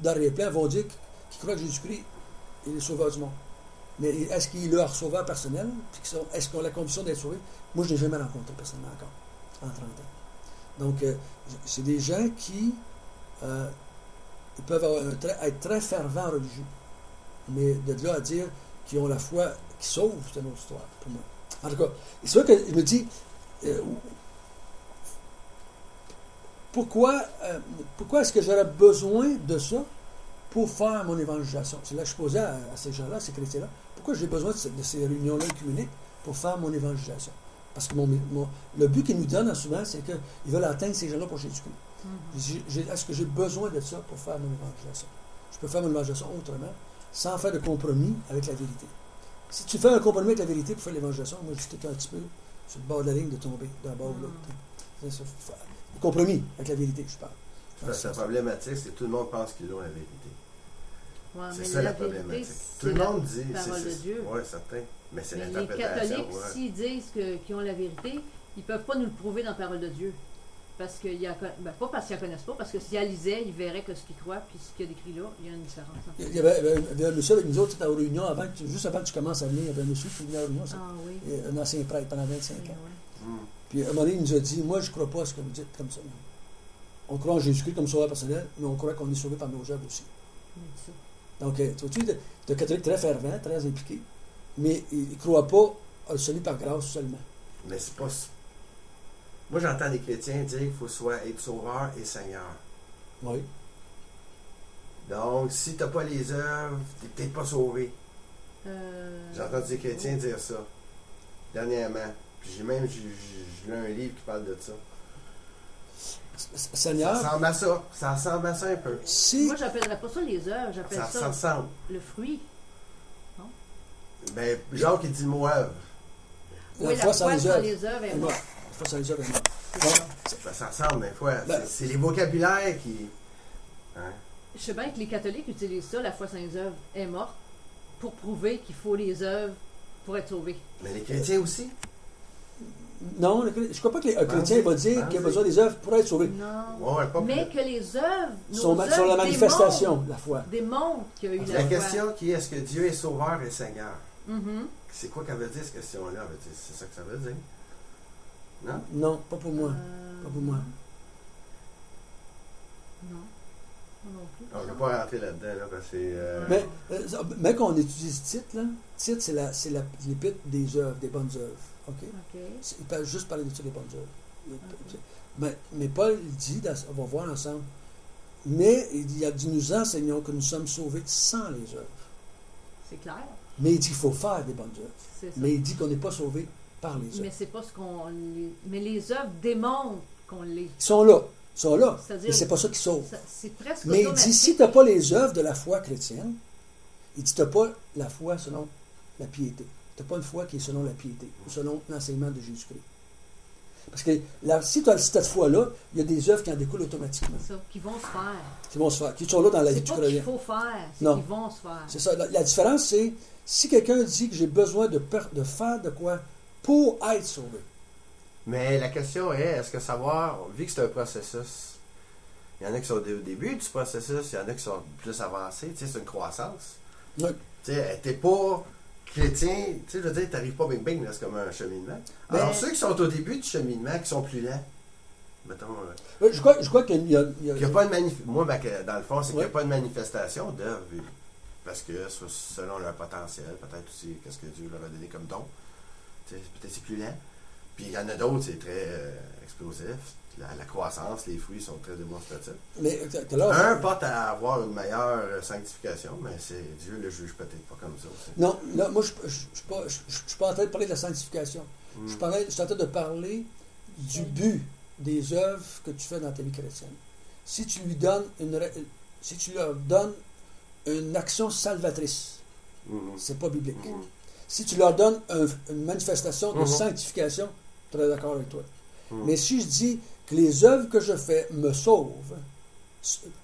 d'arrière-plan vont dire qu'ils croient que Jésus-Christ est le sauveur du monde. Mais est-ce qu'il est leur sauveur personnel? Est-ce qu'ils ont la condition d'être sauvés? Moi, je ne l'ai jamais rencontré personnellement encore, en 30 ans. Donc, c'est des gens qui ils peuvent être très fervents religieux. Mais de là à dire qu'ils ont la foi qui sauve, c'est une autre histoire pour moi. En tout cas, c'est vrai que je me dis, pourquoi est-ce que j'aurais besoin de ça pour faire mon évangélisation? C'est là que je posais à ces gens-là, ces chrétiens-là, pourquoi j'ai besoin de ces réunions-là œcuméniques pour faire mon évangélisation? Parce que le but qu'ils nous donnent souvent, c'est qu'ils veulent atteindre ces gens-là pour Jésus-Christ. Est-ce que j'ai besoin de ça pour faire mon évangélisation? Je peux faire mon évangélisation autrement, sans faire de compromis avec la vérité. Si tu fais un compromis avec la vérité pour faire l'évangélisation, moi, j'étais un petit peu sur le bord de la ligne de tomber d'un bord ou l'autre. Compromis avec la vérité, je parle. La problématique, c'est que tout le monde pense qu'ils ont la vérité. Ouais, c'est ça la problématique. Tout le monde dit. Parole de Dieu. Oui, certain. Mais c'est mais l'interprétation. Les catholiques, s'ils disent qu'ils ont la vérité, ils ne peuvent pas nous le prouver dans la parole de Dieu. Parce pas parce qu'ils ne la connaissent pas, parce que s'ils la lisaient, ils verraient que ce qu'ils croient, puis ce qu'il y a décrit là, il y a une différence. Il y avait un monsieur avec nous autres à la réunion, juste avant que tu commences à venir, il y avait un monsieur qui venait à la réunion, un ancien prêtre pendant 25 ans. Oui. Puis à un moment donné, il nous a dit, moi je ne crois pas à ce que vous dites comme ça. On croit en Jésus-Christ comme sauveur personnel, mais on croit qu'on est sauvé par nos œuvres aussi. Donc, tu vois, tu es un catholique très fervent, très impliqué, mais il ne croit pas à le salut par grâce seulement. Mais c'est pas... Moi, j'entends des chrétiens dire qu'il faut soit être sauveur et Seigneur. Oui. Donc, si tu n'as pas les œuvres, tu n'es peut-être pas sauvé. J'ai entendu des chrétiens dire ça, dernièrement. Puis j'ai lu un livre qui parle de ça. Seigneur. Ça ressemble à ça. Ça ressemble à ça un peu. Moi, j'appellerais pas ça les œuvres, j'appelle ça le fruit. Non? Ben, Jacques, il dit le mot œuvre. Oui, la foi sans les œuvres est morte. La foi sans les œuvres est morte. Ça ressemble des fois. C'est les vocabulaires qui... Hein? Je sais bien que les catholiques utilisent ça, la foi sans les œuvres est morte, pour prouver qu'il faut les œuvres pour être sauvé. Mais les chrétiens aussi. Non, je ne crois pas que les chrétiens vont dire qu'il y a besoin des œuvres pour être sauvé. Non. Ouais, mais que les œuvres sont la manifestation de la foi. Démontrent qu'il y a eu la question qui est, est-ce que Dieu est sauveur et Seigneur? Mm-hmm. C'est quoi qu'elle veut dire, cette question-là? C'est ça que ça veut dire? Non? Non, pas pour moi. Pas pour moi. Non. Non plus. On ne va pas rentrer là-dedans, là, parce que c'est... Mais quand on étudie ce titre, là, c'est l'épître des œuvres, des bonnes œuvres. OK? Il parle juste parler de ça, des bonnes œuvres. Okay. Mais Paul dit, on va voir ensemble, mais il a dit, nous enseignons que nous sommes sauvés sans les œuvres. C'est clair. Mais il dit qu'il faut faire des bonnes œuvres. Mais il dit qu'on n'est pas sauvé par les œuvres. Mais c'est pas ce qu'on... Mais les œuvres démontrent qu'on l'est. Ils sont là. Mais c'est pas ça qui sauve. C'est presque mais il dit, si tu n'as pas les œuvres de la foi chrétienne, il dit, tu n'as pas la foi selon la piété. Tu n'as pas une foi qui est selon la piété, ou selon l'enseignement de Jésus-Christ. Parce que si tu as cette foi-là, il y a des œuvres qui en découlent automatiquement. C'est ça, qui vont se faire. Qui sont là dans la vie du croyant. C'est pas qu'il faut faire, c'est qu'ils vont se faire. C'est ça. La différence, c'est, si quelqu'un dit que j'ai besoin de faire de quoi pour être sauvé. Mais la question est que savoir, vu que c'est un processus, il y en a qui sont au début du processus, il y en a qui sont plus avancés, tu sais, c'est une croissance. Oui. Tu sais, t'es pas chrétien, tu sais, je veux dire, t'arrives pas bing-bing, là, c'est comme un cheminement. Alors, ceux qui sont au début du cheminement, qui sont plus lents, mettons... je crois qu'il y a... qu'il n'y a pas de moi, dans le fond, c'est qu'il n'y a pas de manifestation d'œuvre, parce que selon leur potentiel, peut-être aussi, qu'est-ce que Dieu leur a donné comme don, tu sais, peut-être c'est plus lent. Puis il y en a d'autres, c'est très explosif. La croissance, les fruits sont très démonstratifs. Mais, un porte à avoir une meilleure sanctification, mais Dieu le juge peut-être pas comme ça aussi. Non, là, moi, je ne suis pas en train de parler de la sanctification. Je suis en train de parler du but des œuvres que tu fais dans ta vie chrétienne. si tu lui donnes si tu leur donnes une action salvatrice, c'est pas biblique. Si tu leur donnes une manifestation de sanctification, je serais d'accord avec toi. Mais si je dis que les œuvres que je fais me sauvent,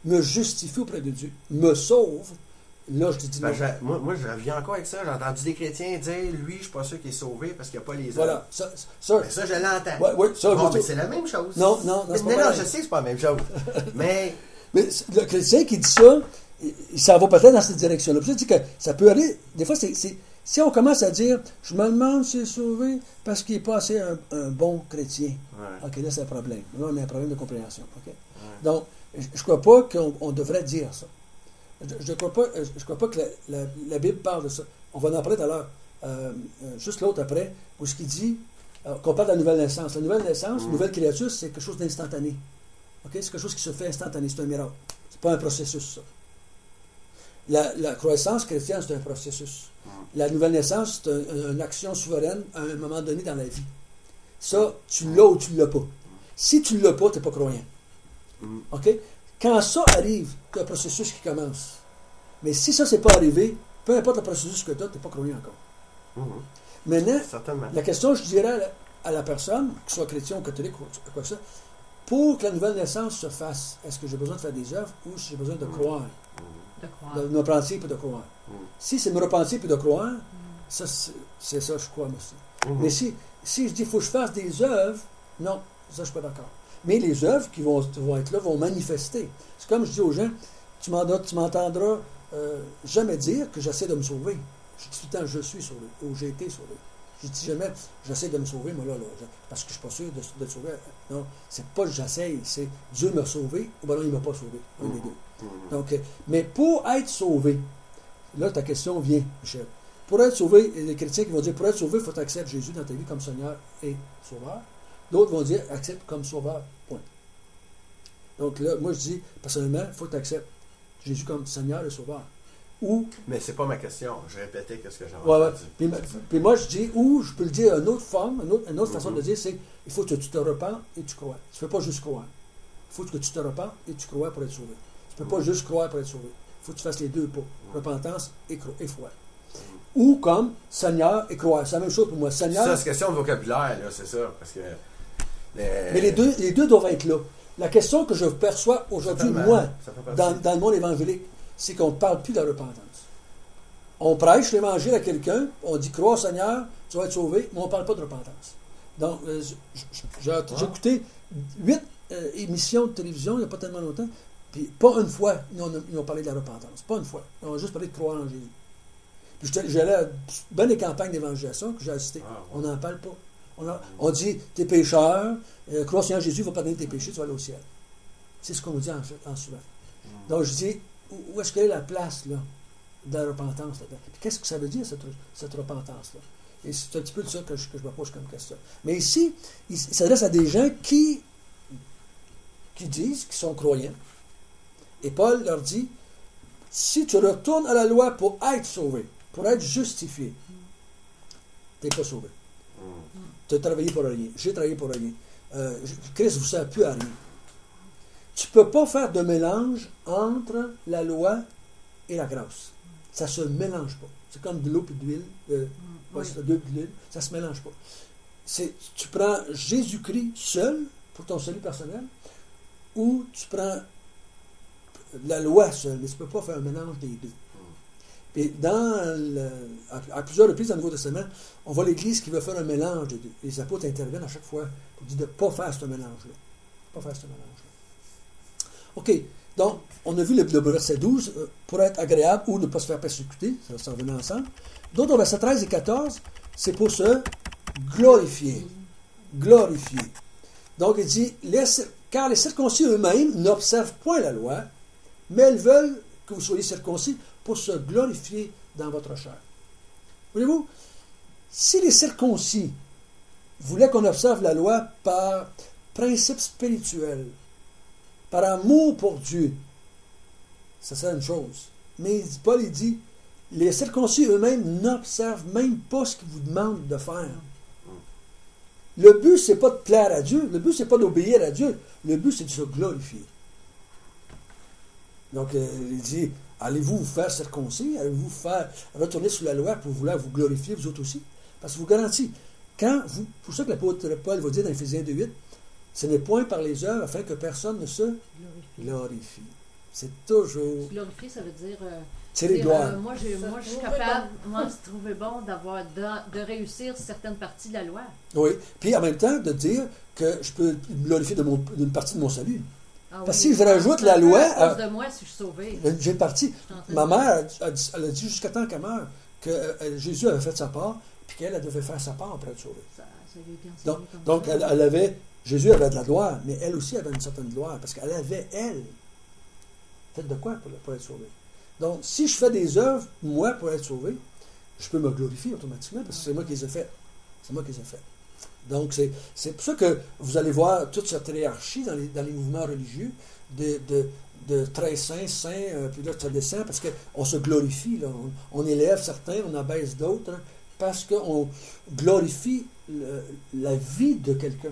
me justifient auprès de Dieu, me sauvent, là je te dis non. Moi, je reviens encore avec ça. J'ai entendu des chrétiens dire, lui, je ne suis pas sûr qu'il est sauvé parce qu'il n'y a pas les œuvres. Voilà. Ça, je l'entends. Oui, ça, mais c'est la même chose. Non, c'est pas pareil. Je sais que c'est pas la même chose. mais le chrétien qui dit ça, il s'en va peut-être dans cette direction-là. Je dis que ça peut aller. Des fois, si on commence à dire, je me demande s'il est sauvé parce qu'il n'est pas assez un bon chrétien. Ouais. OK, là, c'est un problème. Là, on a un problème de compréhension. OK? Ouais. Donc, je ne crois pas qu'on devrait dire ça. Je ne crois pas que la Bible parle de ça. On va en parler tout à l'heure. Juste l'autre après, où ce qu'il dit, qu'on parle de la nouvelle naissance. La nouvelle naissance, nouvelle créature, c'est quelque chose d'instantané. Okay? C'est quelque chose qui se fait instantané. C'est un miracle. C'est pas un processus, ça. La croissance chrétienne, c'est un processus. La nouvelle naissance, c'est une action souveraine à un moment donné dans la vie. Ça, tu l'as ou tu ne l'as pas. Si tu ne l'as pas, tu n'es pas croyant. OK? Quand ça arrive, tu as un processus qui commence. Mais si ça, c'est pas arrivé, peu importe le processus que tu as, tu n'es pas croyant encore. Maintenant, la question, je dirais à la personne, qu'il soit chrétien ou catholique ou quoi que ça, pour que la nouvelle naissance se fasse, est-ce que j'ai besoin de faire des œuvres ou j'ai besoin de croire? De me repentir puis de croire. Si c'est me repentir puis de croire, ça, c'est ça, je crois, monsieur. Mais si je dis, il faut que je fasse des œuvres, non, ça, je ne suis pas d'accord. Mais les œuvres qui vont être là vont manifester. C'est comme je dis aux gens, tu m'entendras jamais dire que j'essaie de me sauver. Je dis tout le temps, je suis sauvé, ou j'ai été sauvé. Je dis jamais, j'essaie de me sauver, moi là, parce que je ne suis pas sûr de te sauver. Non, c'est pas que j'essaie, c'est Dieu m'a sauvé, ou bien non, il ne m'a pas sauvé. Un des deux. Donc, mais pour être sauvé, là, ta question vient, Michel. Pour être sauvé, les chrétiens qui vont dire, pour être sauvé, il faut que tu acceptes Jésus dans ta vie comme Seigneur et Sauveur. D'autres vont dire, accepte comme Sauveur, point. Donc là, moi, je dis, personnellement, il faut que tu acceptes Jésus comme Seigneur et Sauveur. Mais c'est pas ma question. Je répétais ce que j'ai entendu. Puis moi, je dis, ou je peux le dire d'une autre forme, une autre façon de dire, c'est, il faut que tu te repentes et tu crois. Tu ne fais pas juste croire. Il faut que tu te repentes et tu crois pour être sauvé. Tu ne peux pas juste croire pour être sauvé. Il faut que tu fasses les deux pas. Repentance et foi. Ou comme Seigneur et croire. C'est la même chose pour moi. Seigneur. Ça, c'est question de vocabulaire, là, c'est ça. Parce que. Mais les deux doivent être là. La question que je perçois aujourd'hui, moi, dans le monde évangélique, c'est qu'on ne parle plus de la repentance. On prêche l'évangile à quelqu'un, on dit crois au Seigneur, tu vas être sauvé, mais on ne parle pas de repentance. Donc, j'ai écouté 8 émissions de télévision il n'y a pas tellement longtemps. Puis, pas une fois, ils ont parlé de la repentance. Pas une fois. Ils ont juste parlé de croire en Jésus. Puis, j'allais à bien des campagnes d'évangélisation que j'ai assisté. On n'en parle pas. On dit, t'es pécheur, crois au Seigneur Jésus, va pardonner tes péchés, tu vas aller au ciel. C'est ce qu'on nous dit en souvent. Donc, je dis, où est-ce qu'elle est la place, là, de la repentance, là-dedans? Puis, qu'est-ce que ça veut dire, cette repentance-là? Et c'est un petit peu de ça que je me pose comme question. Mais ici, il s'adresse à des gens qui disent qu'ils sont croyants. Et Paul leur dit, si tu retournes à la loi pour être sauvé, pour être justifié, tu n'es pas sauvé. Tu as travaillé pour rien. J'ai travaillé pour rien. Christ ne vous sert plus à rien. Tu ne peux pas faire de mélange entre la loi et la grâce. Ça ne se mélange pas. C'est comme de l'eau et de l'huile. De l'huile. Ça ne se mélange pas. Tu prends Jésus-Christ seul pour ton salut personnel ou tu prends la loi seule, mais tu ne peux pas faire un mélange des deux. Et à plusieurs reprises dans le Nouveau Testament, on voit l'Église qui veut faire un mélange des deux. Les apôtres interviennent à chaque fois pour dire de ne pas faire ce mélange-là. Pas faire ce mélange-là. OK. Donc, on a vu le verset 12, pour être agréable ou ne pas se faire persécuter, ça va s'en venir ensemble. D'autres, au verset 13 et 14, c'est pour se glorifier. Glorifier. Donc, il dit, car les circoncis eux-mêmes n'observent point la loi, mais elles veulent que vous soyez circoncis pour se glorifier dans votre chair. Voyez-vous, si les circoncis voulaient qu'on observe la loi par principe spirituel, par amour pour Dieu, ça serait une chose. Mais Paul, il dit, les circoncis eux-mêmes n'observent même pas ce qu'ils vous demandent de faire. Le but, c'est pas de plaire à Dieu. Le but, c'est pas d'obéir à Dieu. Le but, c'est de se glorifier. Donc, il dit, allez-vous vous faire circoncis? Allez-vous vous faire retourner sous la loi pour vouloir vous glorifier, vous autres aussi? Parce que je vous garantis, pour ça que l'apôtre Paul va dire dans Éphésiens 2:8, ce n'est point par les œuvres afin que personne ne se glorifie. C'est toujours... Glorifier, ça veut dire... tirer gloire. Moi, je suis capable, moi, se trouver bon de réussir certaines parties de la loi. Oui. Puis en même temps, de dire que je peux me glorifier d'une partie de mon salut. Parce que si je rajoute la loi... À cause de moi, si je suis sauvé. J'ai une partie. Ma mère, elle a dit jusqu'à temps qu'elle meure que Jésus avait fait sa part, puis qu'elle devait faire sa part pour être sauvée. Ça lui a été enseigné Donc elle avait... Jésus avait de la gloire, mais elle aussi avait une certaine gloire, parce qu'elle avait, elle, fait de quoi pour être sauvée. Donc, si je fais des œuvres, moi, pour être sauvé, je peux me glorifier automatiquement, parce que c'est moi qui les ai faites. C'est moi qui les ai faites. Donc, c'est pour ça que vous allez voir toute cette hiérarchie dans les mouvements religieux de très saints, puis là, ça descend, parce qu'on se glorifie. Là. On élève certains, on abaisse d'autres, hein, parce qu'on glorifie la vie de quelqu'un.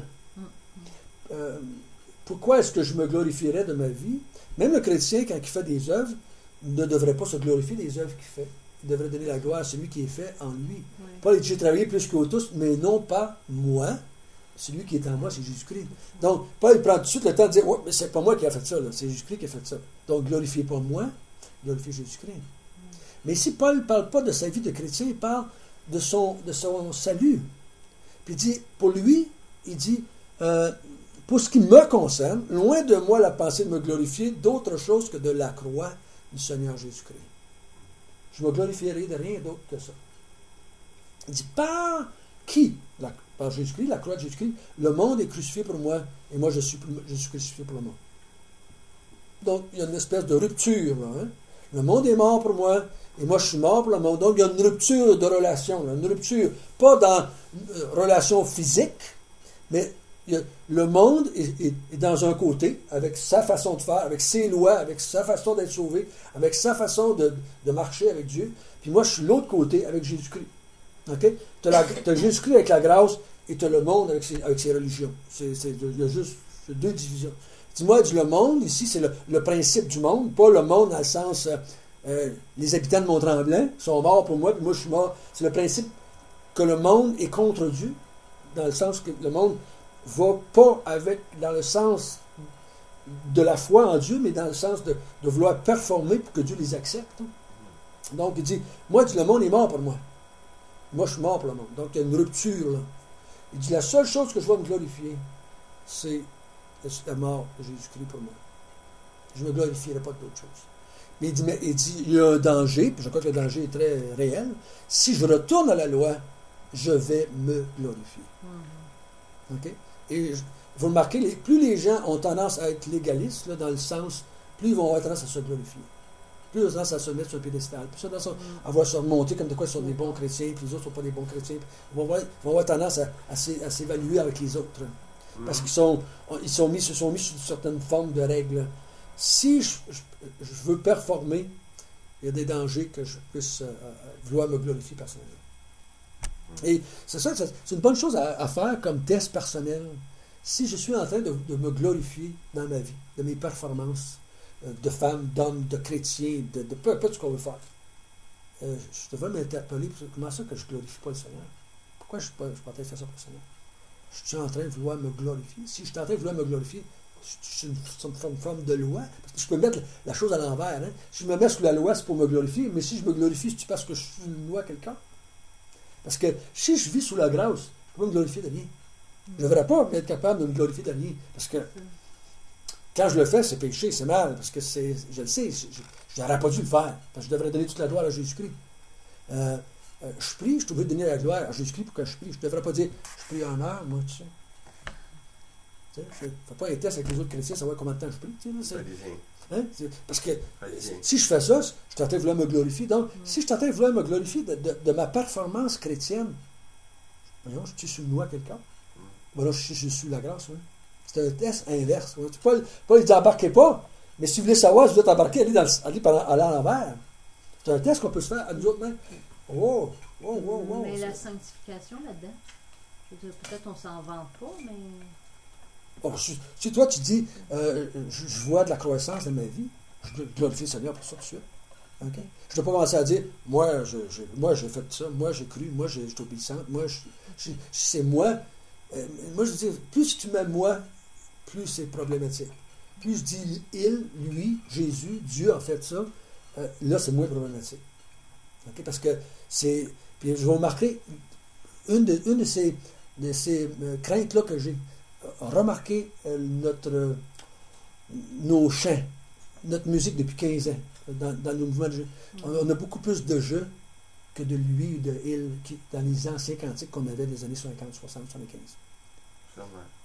Pourquoi est-ce que je me glorifierais de ma vie? Même le chrétien, quand il fait des œuvres, ne devrait pas se glorifier des œuvres qu'il fait. Il devrait donner la gloire à celui qui est fait en lui. Oui. Paul dit, j'ai travaillé plus qu'eux tous, mais non pas moi. Celui qui est en moi, c'est Jésus-Christ. Donc, Paul il prend tout de suite le temps de dire, ouais, mais c'est pas moi qui a fait ça, là. C'est Jésus-Christ qui a fait ça. Donc, glorifiez pas moi, glorifiez Jésus-Christ. Mais ici, Paul ne parle pas de sa vie de chrétien, il parle de son salut. Puis il dit, pour lui, il dit, pour ce qui me concerne, loin de moi la pensée de me glorifier d'autre chose que de la croix du Seigneur Jésus-Christ. Je me glorifierai de rien d'autre que ça. Il dit, par qui? Par Jésus-Christ, la croix de Jésus-Christ, le monde est crucifié pour moi, et moi je suis crucifié pour le monde. Donc, il y a une espèce de rupture, là, hein? Le monde est mort pour moi, et moi je suis mort pour le monde. Donc, il y a une rupture de relation, là, une rupture, pas dans relation physique, mais le monde est dans un côté, avec sa façon de faire, avec ses lois, avec sa façon d'être sauvé, avec sa façon de marcher avec Dieu. Puis moi, je suis de l'autre côté, avec Jésus-Christ. Okay? Tu as Jésus-Christ avec la grâce, et tu as le monde avec ses religions. Il y a juste deux divisions. Dis-moi, le monde, ici, c'est le principe du monde, pas le monde dans le sens, les habitants de Mont-Tremblant sont morts pour moi, puis moi, je suis mort. C'est le principe que le monde est contre Dieu, dans le sens que le monde va pas dans le sens de la foi en Dieu, mais dans le sens de vouloir performer pour que Dieu les accepte. Donc, il dit, moi, le monde est mort pour moi. Moi, je suis mort pour le monde. Donc, il y a une rupture, là. Il dit, la seule chose que je vais me glorifier, c'est la mort de Jésus-Christ pour moi. Je ne me glorifierai pas d'autre chose. Mais il dit, il y a un danger, puis je crois que le danger est très réel. Si je retourne à la loi, je vais me glorifier. OK? Et vous remarquez, plus les gens ont tendance à être légalistes, là, dans le sens, plus ils vont avoir tendance à se glorifier. Plus ils ont tendance à se mettre sur un pédestal. Plus ils ont tendance à voir se remonter comme de quoi ils sont des bons chrétiens, puis les autres ne sont pas des bons chrétiens. Ils vont avoir tendance à s'évaluer avec les autres. Parce qu'ils se sont mis sur une certaine forme de règles. Si je veux performer, il y a des dangers que je puisse vouloir me glorifier personnellement. Et c'est ça, c'est une bonne chose à faire comme test personnel. Si je suis en train de me glorifier dans ma vie, de mes performances, de femme, d'homme, de chrétien, de peu importe ce qu'on veut faire, je devrais m'interpeller sur comment ça que je ne glorifie pas le Seigneur. Pourquoi je ne suis pas en train de faire ça pour le Seigneur? Je suis en train de vouloir me glorifier. Si je suis en train de vouloir me glorifier, c'est une forme de loi. Parce que je peux mettre la chose à l'envers. Hein? Si je me mets sous la loi, c'est pour me glorifier. Mais si je me glorifie, c'est parce que je suis une loi à quelqu'un. Parce que si je vis sous la grâce, je ne peux pas me glorifier de rien. Je ne devrais pas être capable de me glorifier de rien. Parce que quand je le fais, c'est péché, c'est mal. Parce que je le sais, je n'aurais pas dû le faire. Parce que je devrais donner toute la gloire à Jésus-Christ. Je prie, je suis obligé de donner la gloire à Jésus-Christ pour que je prie. Je ne devrais pas dire, je prie en heure, moi, tu sais. Je ne fais pas un test avec les autres chrétiens, savoir combien de temps je prie. Tu sais, hein? Parce que si je fais ça, je suis en train de vouloir me glorifier. Donc, si je suis en train de vouloir me glorifier de ma performance chrétienne, voyons, je suis sur une loi quelqu'un. Voilà, je suis la grâce. Ouais. C'est un test inverse. Ouais. Paul, il dit, embarquez pas. Mais si vous voulez savoir, si vous êtes embarqué, allez à l'envers. C'est un test qu'on peut se faire à nous autres mêmes. Oh. Mais la sanctification là-dedans, peut-être on s'en vante pas, mais... Bon, si toi tu dis, je vois de la croissance dans ma vie, Je glorifie le Seigneur pour ça tout de suite. Okay? Je ne dois pas commencer à dire, moi, j'ai fait ça, moi, j'ai cru, moi, j'ai été obéissante, moi, c'est moi. Moi, je dis, plus tu m'aimes moi, plus c'est problématique. Plus je dis il, lui, Jésus, Dieu a fait ça, là, c'est moins problématique. Okay? Parce que c'est. Puis je vais remarquer, une de ces craintes-là que j'ai remarqué nos chants, notre musique depuis 15 ans, dans nos mouvements de jeu. On a beaucoup plus de jeux que de lui ou de il dans les anciens cantiques qu'on avait des années 50, 60, 75.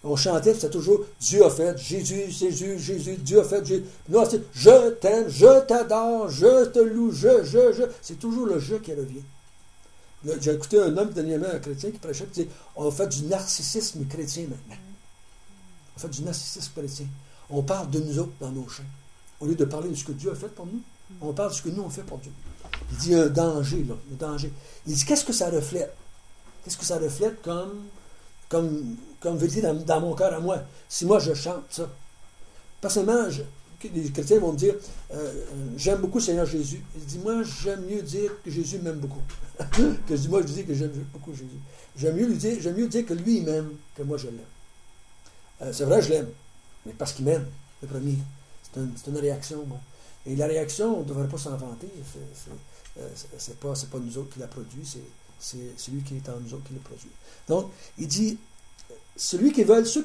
On chantait, c'était toujours Dieu a fait, Jésus, Dieu a fait, Jésus. Non, c'est je t'aime, je t'adore, je te loue, je. C'est toujours le je qui revient. J'ai écouté un homme dernièrement, un chrétien, qui prêchait, qui disait on fait du narcissisme chrétien maintenant. On fait du narcissisme chrétien. On parle de nous autres dans nos chants. Au lieu de parler de ce que Dieu a fait pour nous, on parle de ce que nous on fait pour Dieu. Il dit un danger, là, un danger. Il dit qu'est-ce que ça reflète? Qu'est-ce que ça reflète comme vérité dans mon cœur à moi? Si moi je chante ça. Personnellement, les chrétiens vont me dire j'aime beaucoup le Seigneur Jésus. Il dit moi j'aime mieux dire que Jésus m'aime beaucoup. Que moi je dis que j'aime beaucoup Jésus. J'aime mieux dire que lui il m'aime que moi je l'aime. C'est vrai, je l'aime, mais parce qu'il m'aime, le premier. C'est une réaction. Bon. Et la réaction, on ne devrait pas s'en vanter. C'est pas nous autres qui l'a produit, c'est celui qui est en nous autres qui l'a produit. Donc, il dit, ceux qui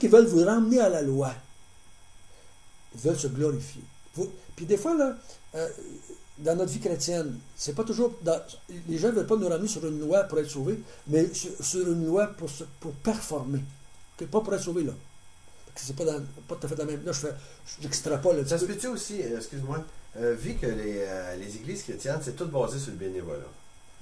veulent vous ramener à la loi, ils veulent se glorifier. Puis des fois, là, dans notre vie chrétienne, c'est pas toujours... les gens ne veulent pas nous ramener sur une loi pour être sauvés, mais sur une loi pour performer. Okay? Pas pour être sauvés, là. C'est pas tout à fait la même. Là, j'extrapole. Ça se peut-tu aussi, excuse-moi, vu que les églises chrétiennes, c'est tout basé sur le bénévolat.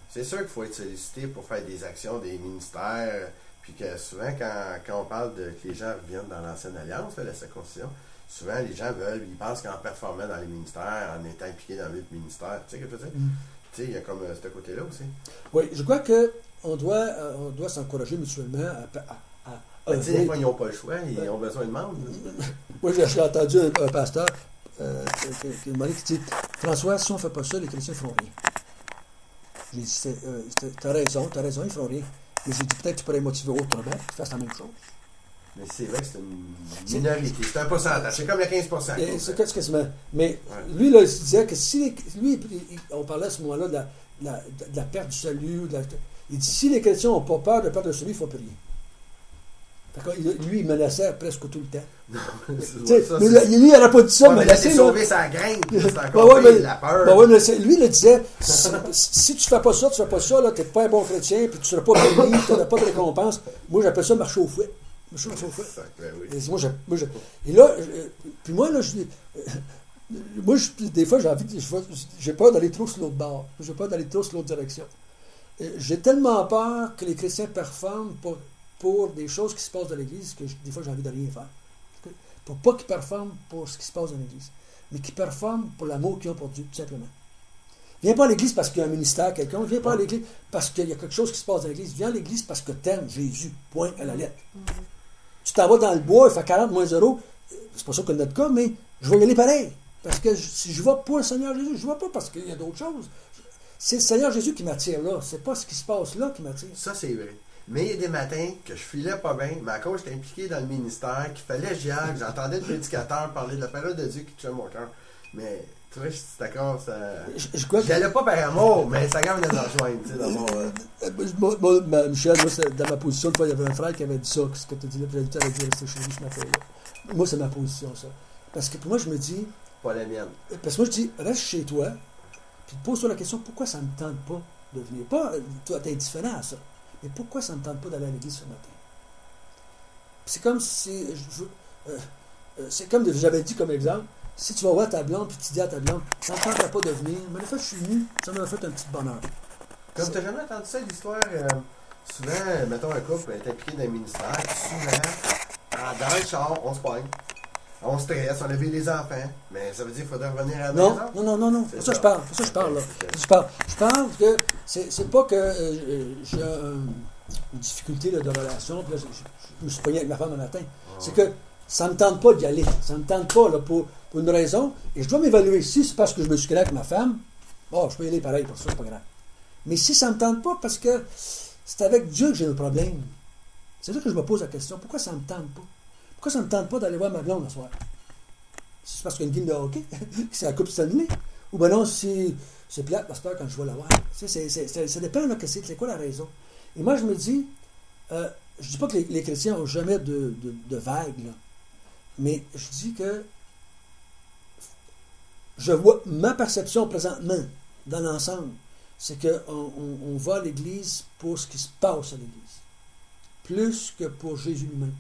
C'est sûr qu'il faut être sollicité pour faire des actions, des ministères, puis que souvent, quand on parle que les gens reviennent dans l'Ancienne Alliance, la circoncision, souvent les gens ils pensent qu'en performant dans les ministères, en étant impliqués dans le ministère, tu sais ce que je veux dire? Tu sais, il y a comme ce côté-là aussi. Oui, je crois qu'on doit s'encourager mutuellement des fois, ils n'ont pas le choix, ils ont besoin de membres. Moi, j'ai entendu un pasteur qui dit François, si on ne fait pas ça, les chrétiens ne feront rien. J'ai dit t'as raison, ils ne feront rien. Mais j'ai dit peut-être que tu pourrais motiver autrement, qu'ils fassent la même chose. Mais c'est vrai que c'est une minorité, c'est un pourcentage, c'est comme le 15%. C'est quasiment. Mais lui, là, il disait que si on parlait à ce moment-là de la perte du salut, il dit si les chrétiens n'ont pas peur de perdre le salut, il ne faut plus rien. Lui, il menaçait presque tout le temps. Mais lui, il n'aurait pas dit ça. Ouais, mais laisser sauver sa graine, c'est encore la peur. Lui, il disait si tu ne fais pas ça, tu n'es pas un bon chrétien, puis tu ne seras pas béni, tu n'auras pas de récompense. Moi, j'appelle ça marcher au fouet. Et là, puis moi, là, des fois, j'ai peur d'aller trop sur l'autre bord. J'ai peur d'aller trop sur l'autre direction. J'ai tellement peur que les chrétiens performent pour des choses qui se passent dans l'Église que des fois j'ai envie de rien faire. Pour pas qu'ils performent pour ce qui se passe dans l'Église, mais qu'ils performent pour l'amour qu'ils ont pour Dieu, tout simplement. Viens pas à l'Église parce qu'il y a un ministère quelqu'un, viens pas à l'Église parce qu'il y a quelque chose qui se passe dans l'Église, viens à l'Église parce que t'aimes Jésus, point à la lettre. Tu t'en vas dans le bois, il fait 40 moins 0, c'est pas ça que notre cas, mais je vais y aller pareil. Parce que si je vais pour le Seigneur Jésus, je ne vais pas parce qu'il y a d'autres choses. C'est le Seigneur Jésus qui m'attire là, c'est pas ce qui se passe là qui m'attire. Ça, c'est vrai. Mais il y a des matins que je filais pas bien, mais à cause j'étais impliqué dans le ministère, qu'il fallait que j'y aille, que j'entendais le prédicateur parler de la parole de Dieu qui touchait mon cœur. Mais tu vois, je suis d'accord, ça. Je n'allais pas par amour, mais ça quand même de rejoindre, tu sais, dans Michel, moi, dans ma position, il y avait un frère qui avait dit ça, ce que tu as dit là, puis j'avais dit rester chez lui, je m'appelle là. Moi, c'est ma position, ça. Parce que pour moi, je me dis. Pas la mienne. Parce que moi, je dis, reste chez toi, puis pose-toi la question, pourquoi ça ne me tente pas de venir? Pas, toi, t'es indifférent à ça. Mais pourquoi ça ne me tente pas d'aller à l'église ce matin? C'est comme si... c'est comme j'avais dit comme exemple, si tu vas voir ta blonde, puis tu dis à ta blonde, ça ne me tenterait pas de venir, mais en fait, je suis venu, ça m'a fait un petit bonheur. Comme tu n'as jamais entendu ça, l'histoire, souvent, mettons un couple est impliqué dans le ministère, souvent, dans le char, on se pogne. On stresse, on a vu les enfants, mais ça veut dire qu'il faudrait revenir à la maison? Non. C'est ça que je parle. Là. Je parle que c'est pas que j'ai une difficulté là, de relation, puis là, je me suis pogné avec ma femme un matin. C'est que ça ne me tente pas d'y aller. Ça ne me tente pas là, pour une raison, et je dois m'évaluer. Si c'est parce que je me suis créé avec ma femme, bon, je peux y aller pareil, pour ça, c'est pas grave. Mais si ça ne me tente pas, parce que c'est avec Dieu que j'ai un problème, c'est là que je me pose la question, pourquoi ça ne me tente pas? Pourquoi ça ne me tente pas d'aller voir ma blonde ce soir? C'est parce qu'il y a une game de hockey, que c'est la Coupe Stanley? Ou bien non, c'est plate, parce que quand je vais la voir. Ça dépend, là, que c'est quoi la raison. Et moi, je me dis, je ne dis pas que les chrétiens n'ont jamais de vagues, là, mais je dis que je vois ma perception présentement, dans l'ensemble, c'est qu'on va à l'Église pour ce qui se passe à l'Église, plus que pour Jésus lui-même.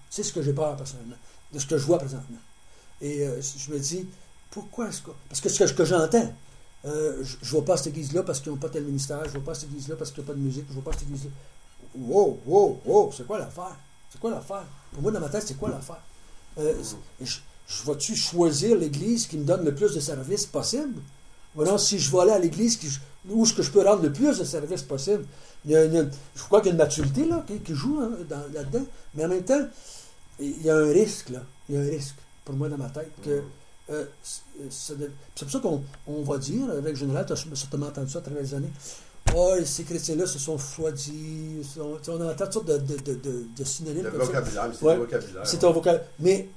C'est ce que j'ai peur, personnellement, de ce que je vois présentement. Et je me dis, pourquoi est-ce que... Parce que ce que j'entends, je ne vais pas à cette église-là parce qu'ils n'ont pas tel ministère, je ne vais pas à cette église-là parce qu'il n'y a pas de musique, je ne vais pas à cette église-là. Wow, c'est quoi l'affaire? C'est quoi l'affaire? Pour moi, dans ma tête, c'est quoi l'affaire? Je vais-tu choisir l'église qui me donne le plus de services possible? Ou non, si je vais aller à l'église où est-ce que je peux rendre le plus de services possible? Je crois qu'il y a une maturité là, qui joue là-dedans, mais en même temps, il y a un risque, là. Il y a un risque, pour moi, dans ma tête, que c'est pour ça qu'on va dire, avec Général, tu as certainement entendu ça à travers les années, ces chrétiens-là se sont refroidis, on entend toutes sortes de synonymes. Le comme vocabulaire, ça. c'est le vocabulaire. C'est un vocabulaire. Mais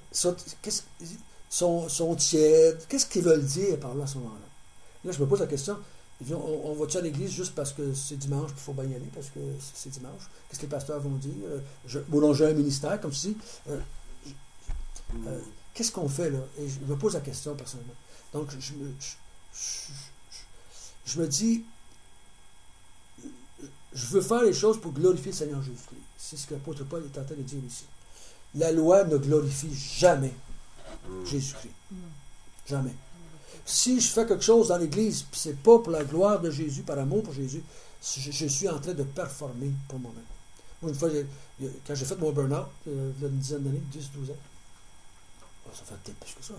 sont tièdes. Qu'est-ce qu'ils veulent dire par là à ce moment-là? Là, je me pose la question, on va-tu à l'église juste parce que c'est dimanche, qu'il faut bien y aller, parce que c'est dimanche? Qu'est-ce que les pasteurs vont dire? J'ai un ministère, comme si... qu'est-ce qu'on fait là? Et je me pose la question personnellement. Donc, je me dis, je veux faire les choses pour glorifier le Seigneur Jésus-Christ. C'est ce que l'apôtre Paul est en train de dire ici. La loi ne glorifie jamais Jésus-Christ. Jamais. Si je fais quelque chose dans l'Église, puis c'est pas pour la gloire de Jésus, par amour pour Jésus, je suis en train de performer pour moi-même. Moi, une fois, quand j'ai fait mon burn-out, il y a une dizaine d'années, 10-12 ans, ça fait peut-être plus que ça.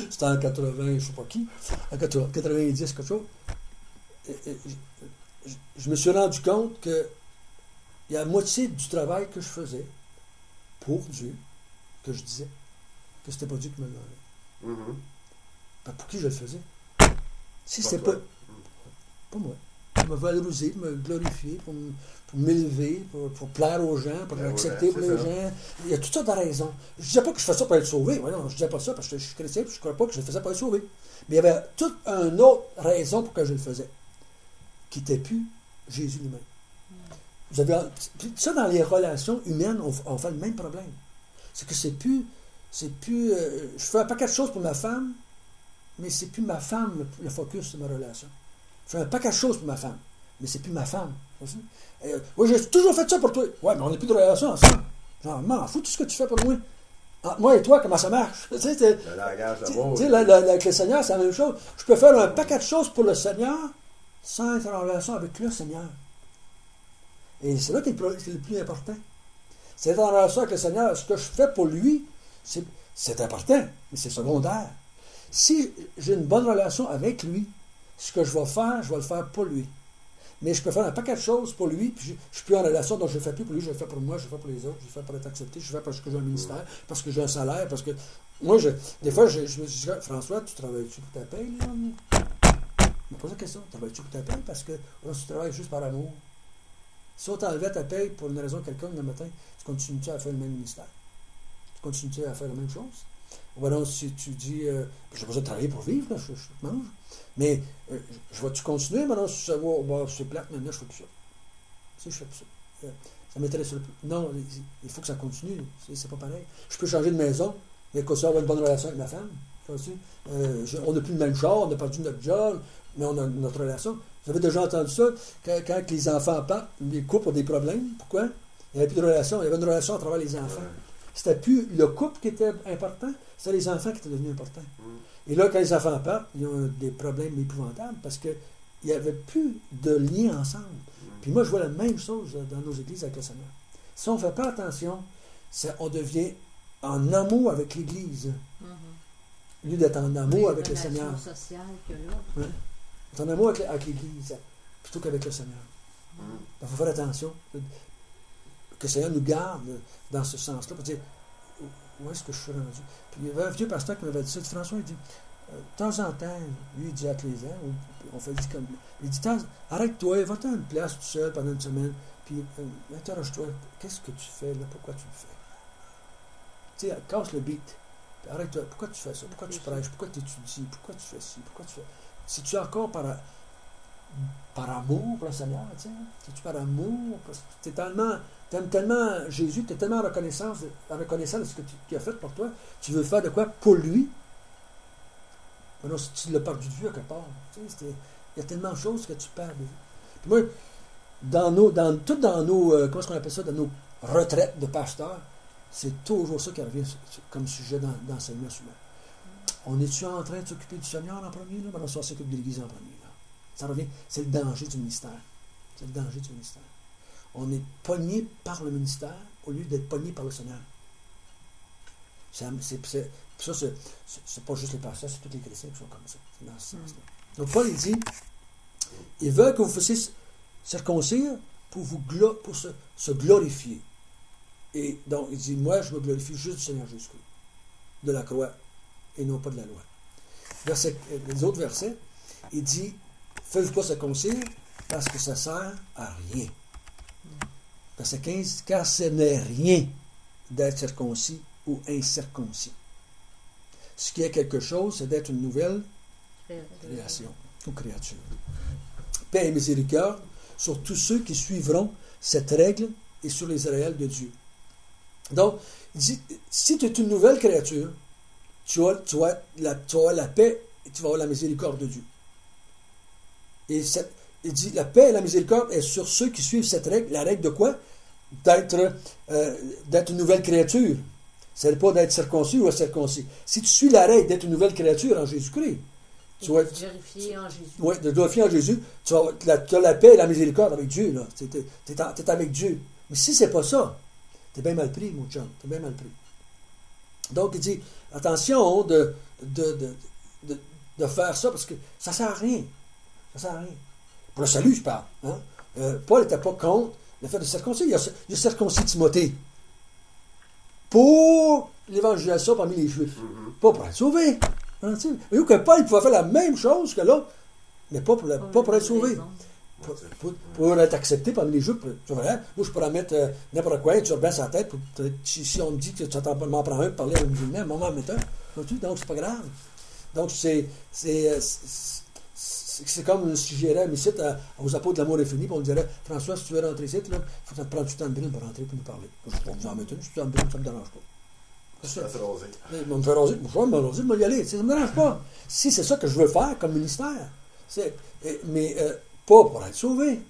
C'était en 80, je ne sais pas qui, en 90, quelque chose. Je me suis rendu compte que il y a la moitié du travail que je faisais pour Dieu, que je disais, que c'était pas Dieu qui me le donnait. Pour qui je le faisais? Si c'était pas moi. Pour me valoriser, pour me glorifier, pour m'élever, pour plaire aux gens, pour accepter pour les gens. Il y a toutes sortes de raisons. Je ne disais pas que je fais ça pour être sauvé. Ouais, non, je ne disais pas ça parce que je suis chrétien et je ne crois pas que je le faisais pour être sauvé. Mais il y avait toute une autre raison pour que je le faisais, qui n'était plus Jésus lui-même. Vous avez ça dans les relations humaines, on fait le même problème. C'est que c'est plus je fais un paquet de choses pour ma femme, mais c'est plus ma femme le focus de ma relation. Je fais un paquet de choses pour ma femme, mais c'est plus ma femme. Oui, j'ai toujours fait ça pour toi. Ouais, mais on n'a plus de relation ensemble. Genre, m'en fous tout ce que tu fais pour moi. Entre moi et toi, comment ça marche? Le langage d'amour. Avec le Seigneur, c'est la même chose. Je peux faire un paquet de choses pour le Seigneur sans être en relation avec le Seigneur. Et c'est là qui est le plus important. C'est être en relation avec le Seigneur. Ce que je fais pour lui, c'est important, mais c'est secondaire. Si j'ai une bonne relation avec lui, ce que je vais le faire pour lui. Mais je peux faire un paquet de choses pour lui, puis je ne suis plus en relation, donc je ne le fais plus pour lui, je le fais pour moi, je le fais pour les autres, je le fais pour être accepté, je le fais parce que j'ai un ministère, parce que j'ai un salaire, parce que... Moi, des fois, je me dis, François, tu travailles-tu pour ta paye, là? Je me pose la question, travailles-tu pour ta paye? Parce que tu travailles juste par amour. Si on t'enlevait ta paye pour une raison quelconque le matin, tu continues-tu à faire le même ministère? Tu continues-tu à faire la même chose? Ou alors, si tu dis, j'ai besoin de travailler pour vivre, là, je mange. Mais je vais-tu continuer maintenant si ça va, c'est plate, maintenant je fais plus ça. Si je fais plus ça. Ça m'intéresse plus. Non, il faut que ça continue. C'est pas pareil. Je peux changer de maison, mais qu'on avoir une bonne relation avec ma femme. On n'a plus le même genre, on a perdu notre job, mais on a notre relation. Vous avez déjà entendu ça? Quand les enfants partent, les couples ont des problèmes. Pourquoi? Il n'y avait plus de relation. Il y avait une relation à travers les enfants. C'était plus le couple qui était important, c'était les enfants qui étaient devenus importants. Et là, quand les enfants partent, ils ont des problèmes épouvantables parce qu'il n'y avait plus de lien ensemble. Puis moi, je vois la même chose dans nos églises avec le Seigneur. Si on ne fait pas attention, on devient en amour avec l'Église. Au lieu d'être en amour avec le Seigneur. Sociale que là. Être en amour avec l'Église plutôt qu'avec le Seigneur. Il faut faire attention. Que le Seigneur nous garde dans ce sens-là. Pour dire, où est-ce que je suis rendu? Puis il y avait un vieux pasteur qui m'avait dit ça. François, il dit, de temps en temps, lui, il dit à tous les ans, on fait comme. Il dit, arrête-toi, va-t'en à une place tout seul pendant une semaine, puis interroge-toi, qu'est-ce que tu fais là? Pourquoi tu le fais? Tu sais, casse le beat. Puis arrête-toi, pourquoi tu fais ça? Pourquoi tu prêches? Pourquoi tu étudies? Pourquoi tu fais ci? Pourquoi tu fais. Si tu es encore par amour pour le Seigneur, tu sais, si tu es par amour, parce que tu aimes tellement Jésus, tu es tellement reconnaissant de ce qu'il a fait pour toi, tu veux faire de quoi pour lui. Mais non, si tu l'as perdu de vue à quelque part, tu sais, il y a tellement de choses que tu perds de vue. Puis moi, dans nos, comment est-ce qu'on appelle ça, dans nos retraites de pasteurs, c'est toujours ça qui revient comme sujet d'enseignement souvent. On est-tu en train de s'occuper du Seigneur en premier, là? Ben non, ça s'occupe de l'Église en premier. Là. Ça revient, c'est le danger du ministère. C'est le danger du ministère. On est pogné par le ministère au lieu d'être pogné par le Seigneur. C'est pas juste les pasteurs, c'est tous les chrétiens qui sont comme ça. C'est dans ce sens-là. Donc Paul, il dit, il veut que vous fassiez circoncire pour se glorifier. Et donc, il dit, moi, je me glorifie juste du Seigneur Jésus-Christ, de la croix, et non pas de la loi. Les autres versets, il dit, faites-vous pas circoncire, parce que ça sert à rien. Verset 15, car ce n'est rien d'être circoncis ou incirconcis. Ce qui est quelque chose, c'est d'être une nouvelle création ou créature. Paix et miséricorde sur tous ceux qui suivront cette règle et sur les Israël de Dieu. Donc, il dit, si tu es une nouvelle créature, tu as la paix et tu vas avoir la miséricorde de Dieu. Et il dit, la paix et la miséricorde est sur ceux qui suivent cette règle. La règle de quoi? D'être une nouvelle créature. Ce n'est pas d'être circoncis ou incirconcis. Si tu suis la règle d'être une nouvelle créature en Jésus-Christ, tu vas être glorifié en Jésus. Oui, de glorifier en Jésus, tu as la paix et la miséricorde avec Dieu. Tu es avec Dieu. Mais si c'est pas ça, tu es bien mal pris, mon chum. Tu es bien mal pris. Donc, il dit, attention de faire ça, parce que ça ne sert à rien. Ça sert à rien. Pour le salut, je parle. Hein? Paul n'était pas contre le fait de circoncire. Il a circoncis Timothée pour l'évangélisation parmi les Juifs. Pas pour être sauvé. Voyez-vous que Paul pouvait faire la même chose que l'autre, mais pas pour être sauvé. Pour être accepté parmi les Juifs. Tu vois, moi, je pourrais mettre n'importe quoi, un turban sur la tête. Si on me dit que tu m'en prends un pour parler à un musulman, moi, m'en mettre un. Donc, c'est pas grave. Donc, c'est comme si j'irais ici aux apôtres de l'amour infini, puis on me dirait, François, si tu veux rentrer ici, il faut que tu prendre du temps de brune pour rentrer pour nous parler. Je vais vous en mettre une, si tu veux en brune, ça ne me dérange pas. Ça fait raser. Je vais me faire raser, je vais me raser, je vais y aller. Ça ne me dérange pas. Si c'est ça que je veux faire comme ministère, mais pas pour être sauvé.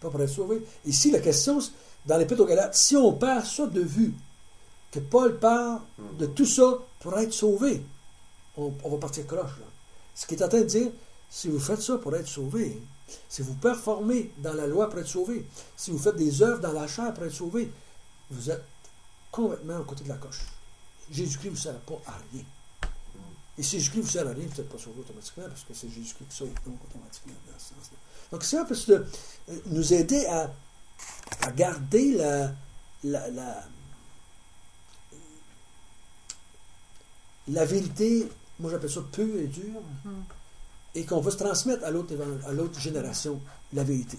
Pas pour être sauvé. Ici, la question, dans l'Épître aux Galates, si on perd ça de vue, que Paul parle de tout ça pour être sauvé, on va partir croche. Là. Ce qu'il est en train de dire, si vous faites ça pour être sauvé, si vous performez dans la loi pour être sauvé, si vous faites des œuvres dans la chair pour être sauvé, vous êtes complètement au côté de la coche. Jésus-Christ ne vous sert pas à rien. Et si Jésus-Christ vous sert à rien, vous n'êtes pas sauvé automatiquement, parce que c'est Jésus-Christ qui sauve, donc automatiquement dans ce sens-là. Donc ça peut nous aider à garder la vérité, moi j'appelle ça pure et dure, et qu'on va se transmettre à l'autre génération la vérité.